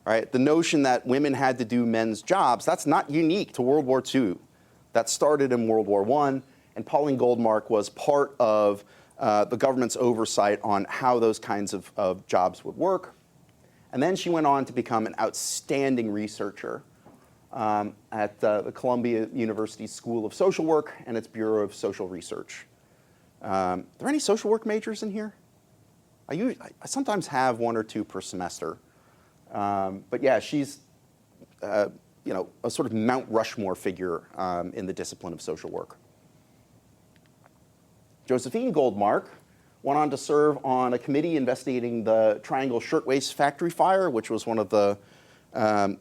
Right? The notion that women had to do men's jobs, that's not unique to World War II. That started in World War I, and Pauline Goldmark was part of the government's oversight on how those kinds of jobs would work. And then she went on to become an outstanding researcher at the Columbia University School of Social Work and its Bureau of Social Research. Are there any social work majors in here? I sometimes have one or two per semester. But yeah, she's a sort of Mount Rushmore figure in the discipline of social work. Josephine Goldmark went on to serve on a committee investigating the Triangle Shirtwaist Factory fire, which was one of the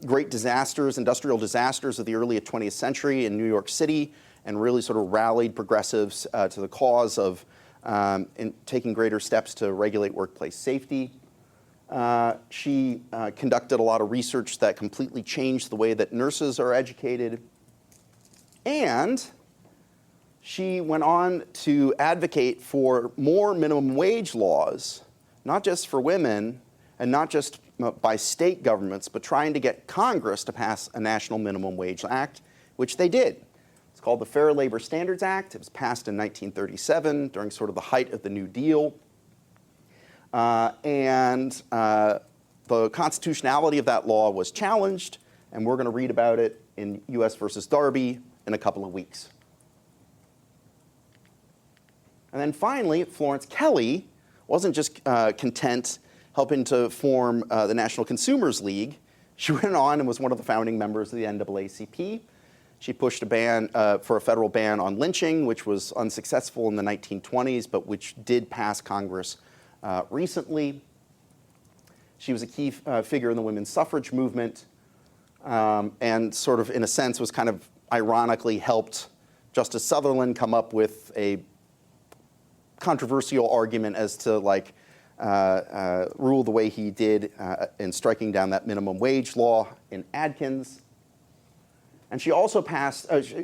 great disasters, industrial disasters of the early 20th century in New York City, and really sort of rallied progressives to the cause of in taking greater steps to regulate workplace safety. She conducted a lot of research that completely changed the way that nurses are educated. And she went on to advocate for more minimum wage laws, not just for women and not just by state governments, but trying to get Congress to pass a national minimum wage act, which they did. It's called the Fair Labor Standards Act. It was passed in 1937 during sort of the height of the New Deal. The constitutionality of that law was challenged, and we're going to read about it in U.S. versus Darby in a couple of weeks. And then finally, Florence Kelley wasn't just content helping to form the National Consumers League. She went on and was one of the founding members of the NAACP. She pushed a ban for a federal ban on lynching, which was unsuccessful in the 1920s, but which did pass Congress recently. She was a key figure in the women's suffrage movement, and sort of, in a sense, was kind of ironically helped Justice Sutherland come up with a controversial argument as to rule the way he did in striking down that minimum wage law in Adkins. And she also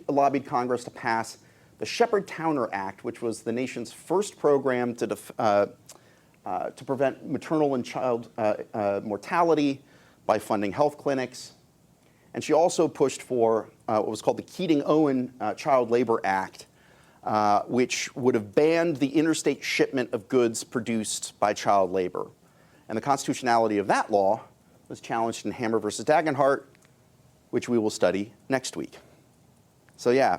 lobbied Congress to pass the Shepard-Towner Act, which was the nation's first program to prevent maternal and child mortality by funding health clinics. And she also pushed for what was called the Keating-Owen Child Labor Act, which would have banned the interstate shipment of goods produced by child labor. And the constitutionality of that law was challenged in Hammer versus Dagenhart, which we will study next week. So yeah,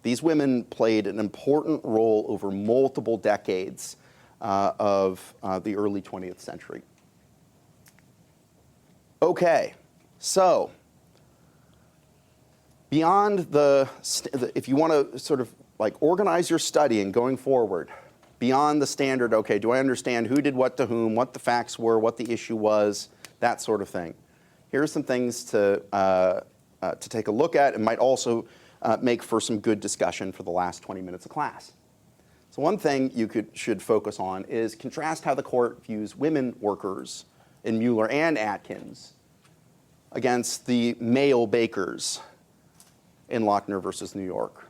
these women played an important role over multiple decades of the early 20th century. Okay, so beyond if you want to sort of like organize your studying going forward, beyond the standard, okay, do I understand who did what to whom, what the facts were, what the issue was, that sort of thing. Here are some things to take a look at and might also make for some good discussion for the last 20 minutes of class. So one thing you should focus on is contrast how the court views women workers in Muller and Adkins against the male bakers in Lochner versus New York.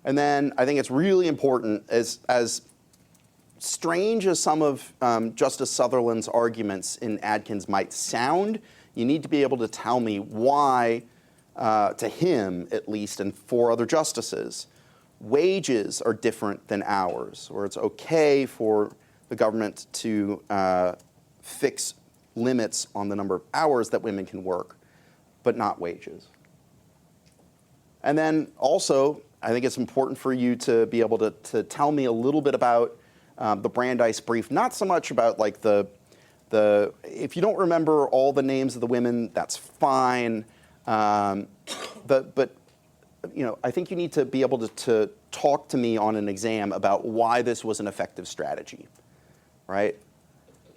And then I think it's really important, as strange as some of Justice Sutherland's arguments in Adkins might sound, you need to be able to tell me why, to him at least, and 4 other justices, wages are different than hours, or it's okay for the government to fix limits on the number of hours that women can work, but not wages. And then also, I think it's important for you to be able to tell me a little bit about the Brandeis brief, not so much about like if you don't remember all the names of the women, that's fine. But you know, I think you need to be able to talk to me on an exam about why this was an effective strategy, right?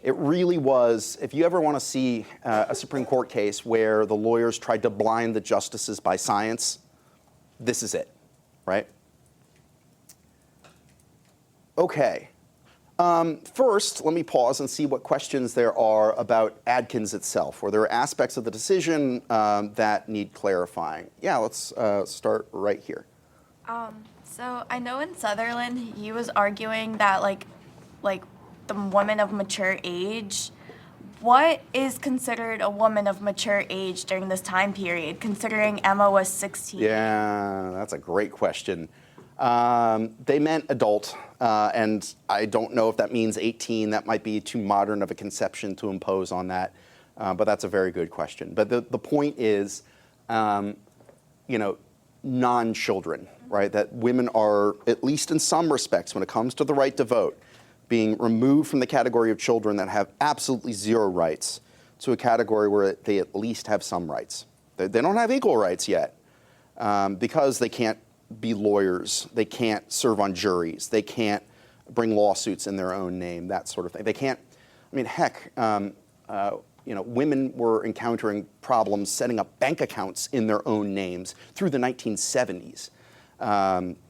It really was. If you ever want to see a Supreme Court case where the lawyers tried to blind the justices by science, this is it, right? Okay. First, let me pause and see what questions there are about Adkins itself, or there are aspects of the decision that need clarifying. Yeah, let's start right here. So I know in Sutherland, he was arguing that like the woman of mature age, what is considered a woman of mature age during this time period, considering Emma was 16? Yeah, that's a great question. They meant adult, and I don't know if that means 18. That might be too modern of a conception to impose on that, but that's a very good question. But the point is, you know, non-children, right? That women are, at least in some respects, when it comes to the right to vote, being removed from the category of children that have absolutely zero rights to a category where they at least have some rights. They don't have equal rights yet because they can't be lawyers, they can't serve on juries, they can't bring lawsuits in their own name, that sort of thing. They can't, I mean, heck, you know, women were encountering problems setting up bank accounts in their own names through the 1970s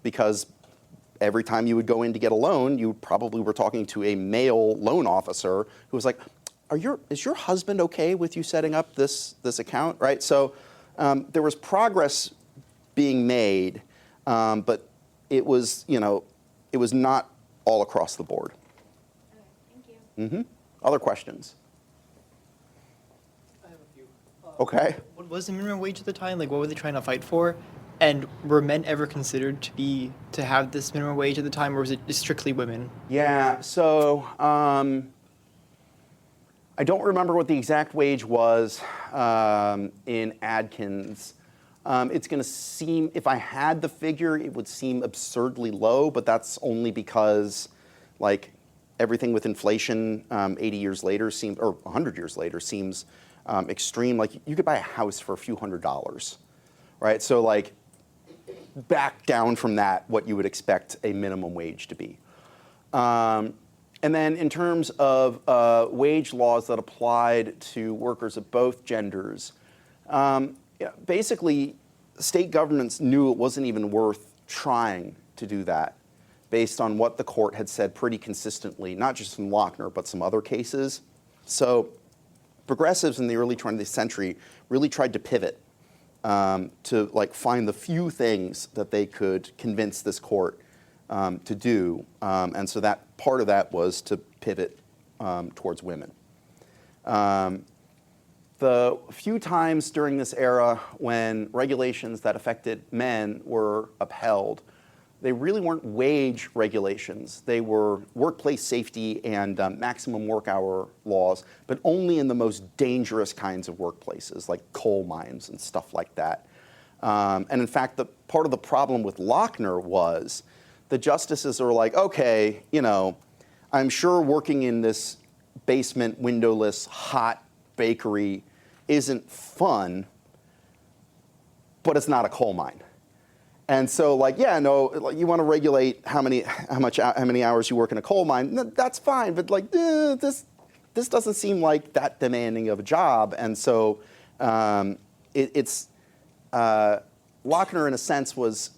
because every time you would go in to get a loan, you probably were talking to a male loan officer who was like, is your husband okay with you setting up this account, right? So there was progress being made, but it was, you know, it was not all across the board. Okay, thank you. Other questions? I have a few. Okay. What was the minimum wage at the time? Like, what were they trying to fight for? And were men ever considered to have this minimum wage at the time, or was it strictly women? Yeah, so I don't remember what the exact wage was in Adkins. It's going to seem, if I had the figure, it would seem absurdly low, but that's only because, like, everything with inflation 80 years later seems, or 100 years later seems extreme. Like, you could buy a house for a few $100s, right? So, like, back down from that, what you would expect a minimum wage to be. And then in terms of wage laws that applied to workers of both genders, basically, state governments knew it wasn't even worth trying to do that based on what the court had said pretty consistently, not just in Lochner, but some other cases. So progressives in the early 20th century really tried to pivot to like find the few things that they could convince this court to do, and so that part of that was to pivot towards women. The few times during this era when regulations that affected men were upheld, they really weren't wage regulations. They were workplace safety and maximum work hour laws, but only in the most dangerous kinds of workplaces, like coal mines and stuff like that. And in fact, part of the problem with Lochner was the justices are like, okay, you know, I'm sure working in this basement, windowless, hot bakery isn't fun, but it's not a coal mine. And so, like, yeah, no, you want to regulate how many hours you work in a coal mine. That's fine, but like, this doesn't seem like that demanding of a job. And so, Lochner, in a sense, was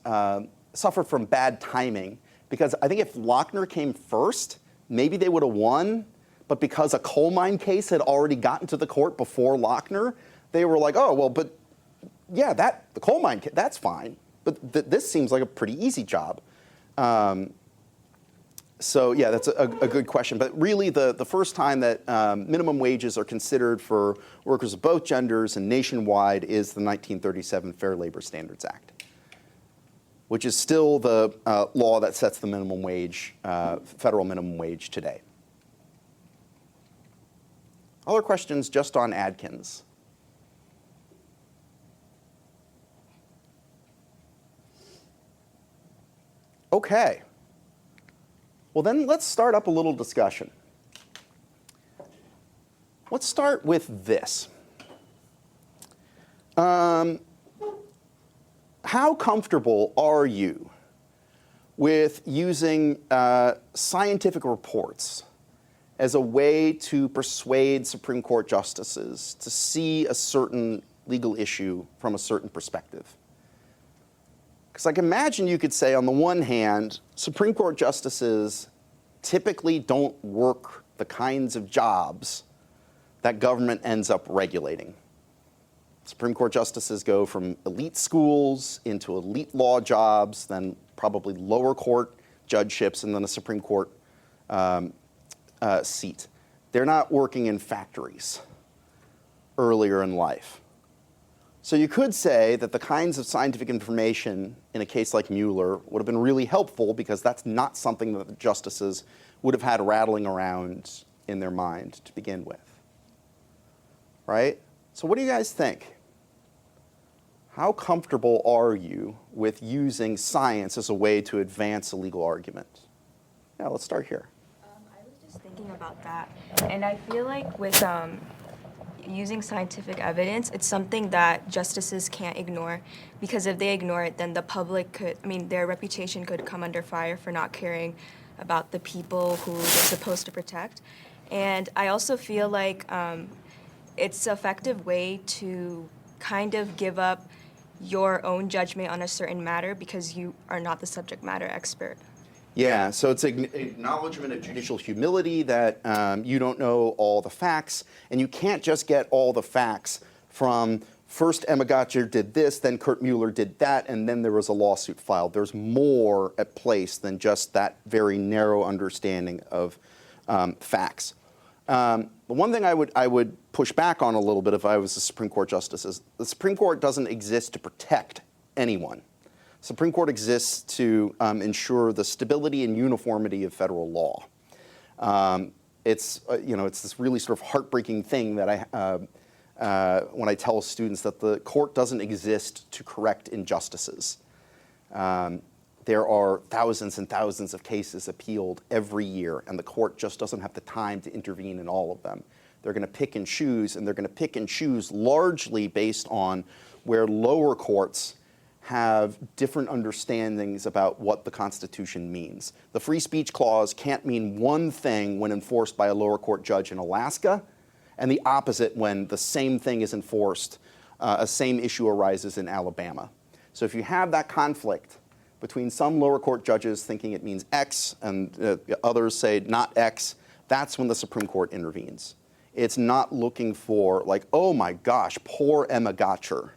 suffered from bad timing, because I think if Lochner came first, maybe they would have won. But because a coal mine case had already gotten to the court before Lochner, they were like, oh well, but yeah, the coal mine that's fine. But this seems like a pretty easy job. So yeah, that's a good question. But really, the first time that minimum wages are considered for workers of both genders and nationwide is the 1937 Fair Labor Standards Act, which is still the law that sets the minimum wage, federal minimum wage today. Other questions just on Adkins? Okay. Well, then let's start up a little discussion. Let's start with this. How comfortable are you with using scientific reports as a way to persuade Supreme Court justices to see a certain legal issue from a certain perspective? Because I can imagine you could say, on the one hand, Supreme Court justices typically don't work the kinds of jobs that government ends up regulating. Supreme Court justices go from elite schools into elite law jobs, then probably lower court judgeships, and then a Supreme Court seat. They're not working in factories earlier in life. So you could say that the kinds of scientific information in a case like Muller would have been really helpful, because that's not something that the justices would have had rattling around in their mind to begin with. Right? So what do you guys think? How comfortable are you with using science as a way to advance a legal argument? Yeah, let's start here. I was just thinking about that, and I feel like with using scientific evidence, it's something that justices can't ignore, because if they ignore it, then the public their reputation could come under fire for not caring about the people who they're supposed to protect. And I also feel like it's an effective way to kind of give up your own judgment on a certain matter, because you are not the subject matter expert. Yeah, so it's an acknowledgement of judicial humility that you don't know all the facts, and you can't just get all the facts from first Emma Gotcher did this, then Kurt Muller did that, and then there was a lawsuit filed. There's more at place than just that very narrow understanding of facts. The one thing I would push back on a little bit if I was a Supreme Court justice is the Supreme Court doesn't exist to protect anyone. Supreme Court exists to ensure the stability and uniformity of federal law. It's this really sort of heartbreaking thing that when I tell students that the court doesn't exist to correct injustices. There are thousands and thousands of cases appealed every year, and the court just doesn't have the time to intervene in all of them. They're going to pick and choose, and they're going to pick and choose largely based on where lower courts have different understandings about what the Constitution means. The free speech clause can't mean one thing when enforced by a lower court judge in Alaska, and the opposite when the same thing is enforced, a same issue arises in Alabama. So if you have that conflict between some lower court judges thinking it means X and others say not X, that's when the Supreme Court intervenes. It's not looking for like, oh my gosh, poor Emma Gotcher.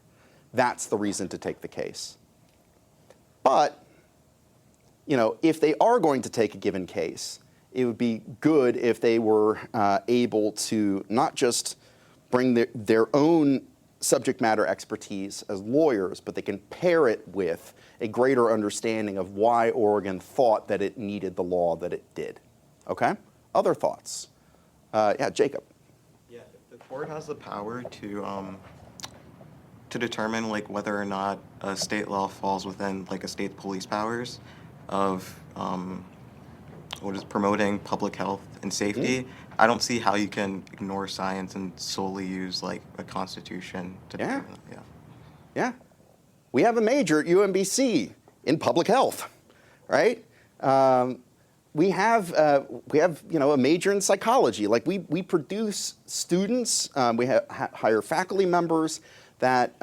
That's the reason to take the case. But, you know, if they are going to take a given case, it would be good if they were able to not just bring their own subject matter expertise as lawyers, but they can pair it with a greater understanding of why Oregon thought that it needed the law that it did. Okay? Other thoughts? Yeah, Jacob. Yeah, the court has the power to determine like whether or not a state law falls within like a state police powers of promoting public health and safety. I don't see how you can ignore science and solely use like a constitution to determine that. Yeah. We have a major at UMBC in public health, right? We have you know, a major in psychology. Like we produce students, we hire faculty members that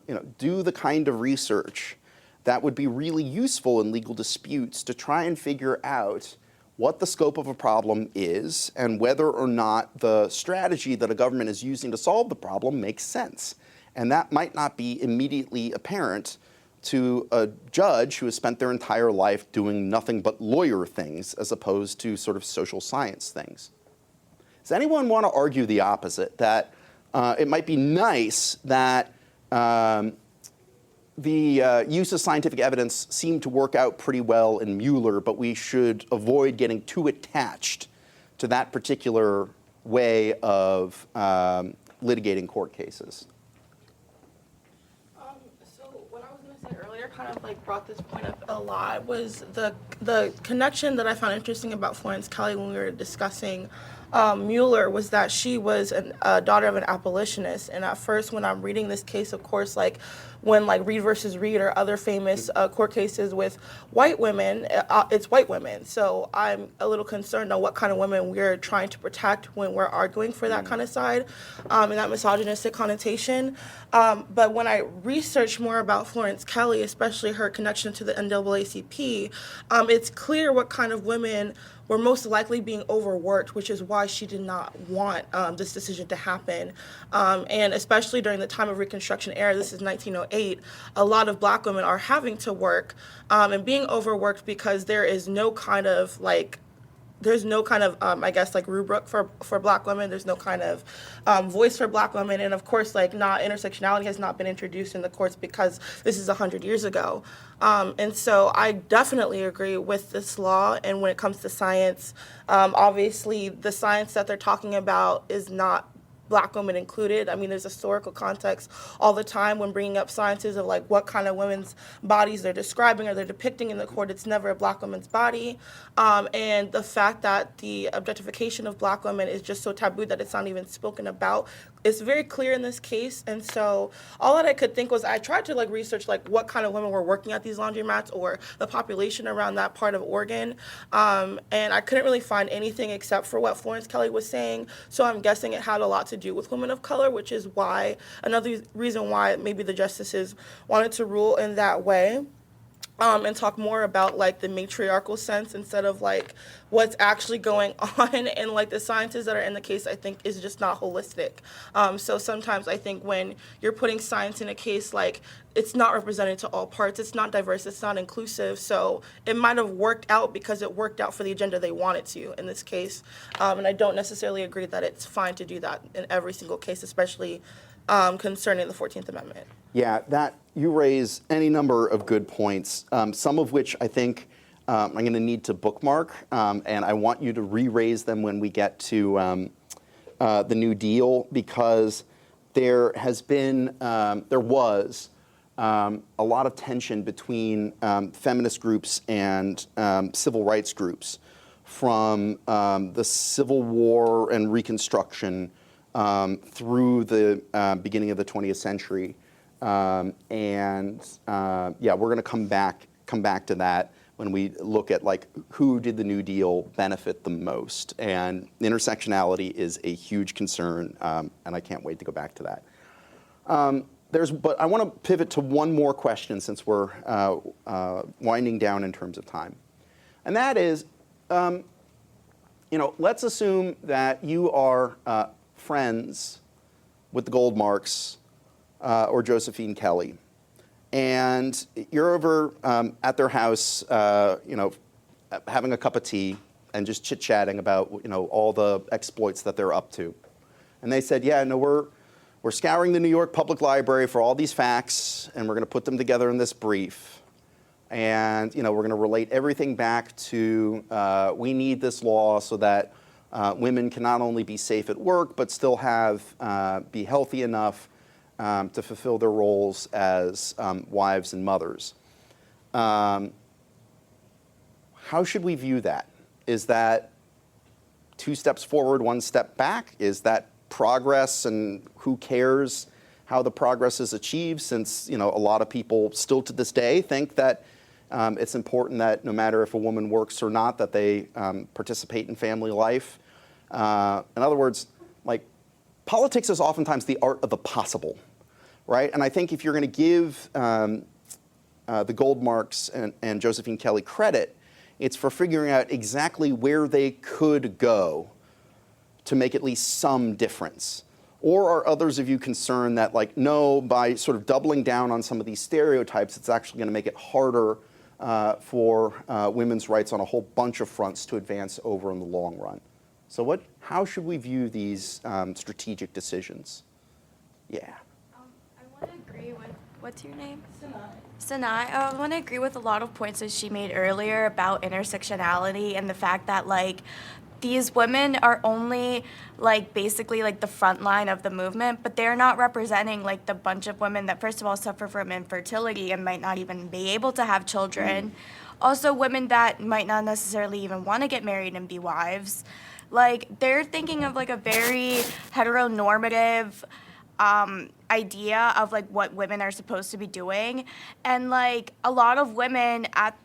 you know, do the kind of research that would be really useful in legal disputes to try and figure out what the scope of a problem is and whether or not the strategy that a government is using to solve the problem makes sense. And that might not be immediately apparent to a judge who has spent their entire life doing nothing but lawyer things as opposed to sort of social science things. Does anyone want to argue the opposite, that it might be nice that the use of scientific evidence seemed to work out pretty well in Muller, but we should avoid getting too attached to that particular way of litigating court cases? So what I was going to say earlier kind of like brought this point up a lot was the connection that I found interesting about Florence Kelly when we were discussing Muller was that she was a daughter of an abolitionist. And at first when I'm reading this case, of course, like when like Reed versus Reed or other famous court cases with white women, it's white women. So I'm a little concerned on what kind of women we're trying to protect when we're arguing for that kind of side and that misogynistic connotation. But when I researched more about Florence Kelly, especially her connection to the NAACP, it's clear what kind of women were most likely being overworked, which is why she did not want this decision to happen. And especially during the time of Reconstruction era, this is 1908, a lot of black women are having to work and being overworked because there is no kind of like, I guess, like rubric for black women. There's no kind of voice for black women. And of course, like intersectionality has not been introduced in the courts because this is 100 years ago. And so I definitely agree with this law. And when it comes to science, obviously the science that they're talking about is not black women included. I mean, there's historical context all the time when bringing up sciences of like what kind of women's bodies they're describing or they're depicting in the court. It's never a black woman's body. And the fact that the objectification of black women is just so taboo that it's not even spoken about. It's very clear in this case. And so all that I could think was I tried to like research like what kind of women were working at these laundromats or the population around that part of Oregon. And I couldn't really find anything except for what Florence Kelly was saying. So I'm guessing it had a lot to do with women of color, which is why another reason why maybe the justices wanted to rule in that way. And talk more about like the matriarchal sense instead of like what's actually going on, and like the sciences that are in the case I think is just not holistic. So sometimes I think when you're putting science in a case, like it's not represented to all parts, it's not diverse, it's not inclusive. So it might have worked out because it worked out for the agenda they wanted to in this case. And I don't necessarily agree that it's fine to do that in every single case, especially concerning the 14th Amendment. Yeah, that you raise any number of good points, some of which I think I'm going to need to bookmark, and I want you to re-raise them when we get to the New Deal, because there was a lot of tension between feminist groups and civil rights groups from the Civil War and Reconstruction through the beginning of the 20th century. Yeah, we're going to come back to that when we look at like who did the New Deal benefit the most, and intersectionality is a huge concern, and I can't wait to go back to that. But I want to pivot to one more question since we're winding down in terms of time, and that is, let's assume that you are friends with the Goldmarks or Josephine Kelly. And you're over at their house, having a cup of tea and just chit-chatting about, all the exploits that they're up to. And they said, yeah, no, we're scouring the New York Public Library for all these facts, and we're going to put them together in this brief. And, we're going to relate everything back to we need this law so that women can not only be safe at work, but still be healthy enough to fulfill their roles as wives and mothers. How should we view that? Is that 2 steps forward, 1 step back? Is that progress, and who cares how the progress is achieved, since a lot of people still to this day think that it's important that no matter if a woman works or not, that they participate in family life. In other words, politics is oftentimes the art of the possible, right? And I think if you're going to give the Goldmarks and Josephine Kelly credit, it's for figuring out exactly where they could go to make at least some difference. Or are others of you concerned that, no, by sort of doubling down on some of these stereotypes, it's actually going to make it harder for women's rights on a whole bunch of fronts to advance over in the long run? So how should we view these strategic decisions? Yeah. I want to agree with, what's your name? Sanai. I want to agree with a lot of points that she made earlier about intersectionality and the fact that, these women are only, basically, the front line of the movement, but they're not representing, the bunch of women that, first of all, suffer from infertility and might not even be able to have children. Also, women that might not necessarily even want to get married and be wives. They're thinking of, a very heteronormative idea of, what women are supposed to be doing. And, a lot of women at,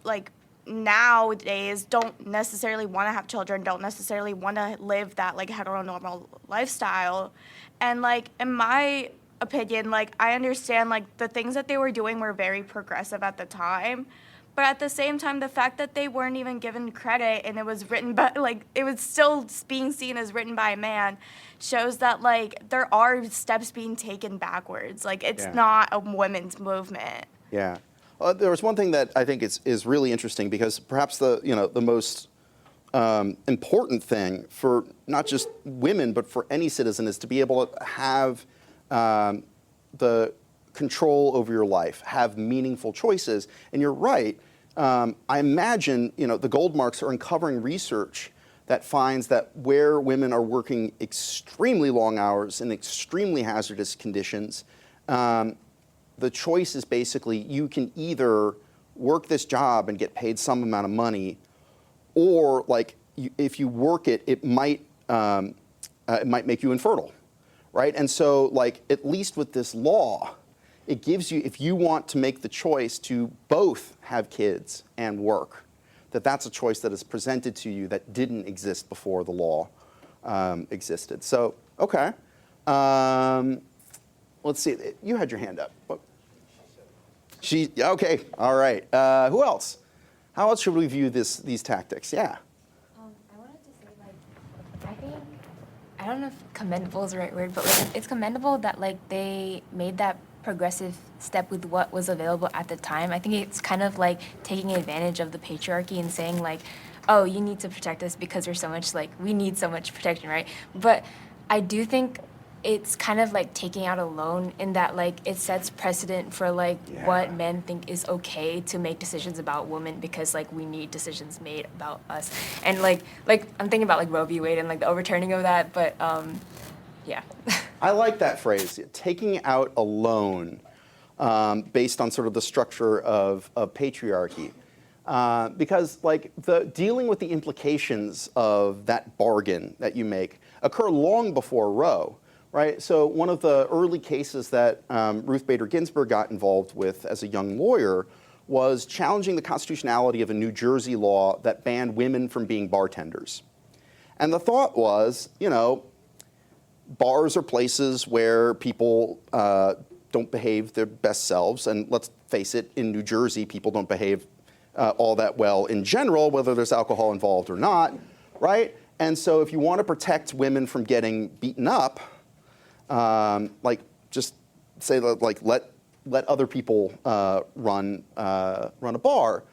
nowadays don't necessarily want to have children, don't necessarily want to live that heteronormal lifestyle. And in my opinion, I understand the things that they were doing were very progressive at the time, but at the same time, the fact that they weren't even given credit and it was written by it was still being seen as written by a man shows that there are steps being taken backwards. It's not a women's movement. Yeah. There was one thing that I think is really interesting, because perhaps the most important thing for not just women but for any citizen is to be able to have the control over your life, have meaningful choices. And you're right. I imagine the Goldmarks are uncovering research that finds that where women are working extremely long hours in extremely hazardous conditions, the choice is basically you can either work this job and get paid some amount of money, or if you work it, it might make you infertile, right? And so at least with this law, it gives you, if you want to make the choice to both have kids and work, that's a choice that is presented to you that didn't exist before the law existed. So, okay. Let's see. You had your hand up. Okay. All right. Who else? How else should we view these tactics? Yeah. I wanted to say, I think, I don't know if commendable is the right word, but it's commendable that they made that progressive step with what was available at the time. I think it's kind of taking advantage of the patriarchy and saying oh, you need to protect us because there's so much we need so much protection, right? But I do think it's kind of taking out a loan in that it sets precedent for what men think is okay to make decisions about women, because we need decisions made about us. And I'm thinking about Roe v. Wade and the overturning of that, but yeah. I like that phrase, taking out a loan based on sort of the structure of patriarchy. Because dealing with the implications of that bargain that you make occur long before Roe. Right? So one of the early cases that Ruth Bader Ginsburg got involved with as a young lawyer was challenging the constitutionality of a New Jersey law that banned women from being bartenders. And the thought was, bars are places where people don't behave their best selves. And let's face it, in New Jersey, people don't behave all that well in general, whether there's alcohol involved or not, right? And so if you want to protect women from getting beaten up, like just say that, like let other people run a bar.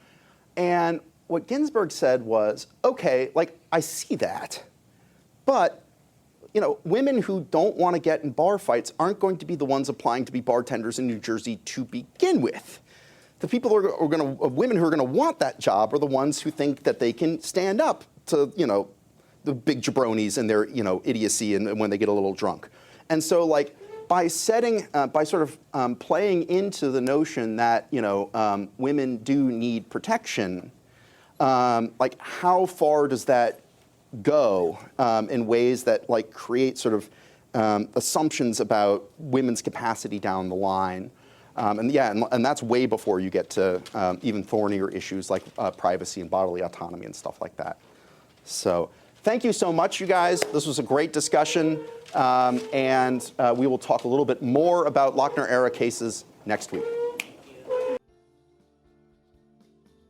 And what Ginsburg said was, okay, like I see that, but women who don't want to get in bar fights aren't going to be the ones applying to be bartenders in New Jersey to begin with. The people women who are going to want that job are the ones who think that they can stand up to, the big jabronis and their, idiocy and when they get a little drunk. And so, like, by sort of playing into the notion that, women do need protection, like, how far does that go in ways that, like, create sort of assumptions about women's capacity down the line? And that's way before you get to even thornier issues like privacy and bodily autonomy and stuff like that. So thank you so much, you guys. This was a great discussion. And we will talk a little bit more about Lochner-era cases next week.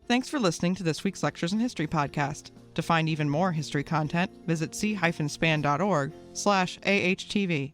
Thanks for listening to this week's Lectures in History podcast. To find even more history content, visit c-span.org/AHTV.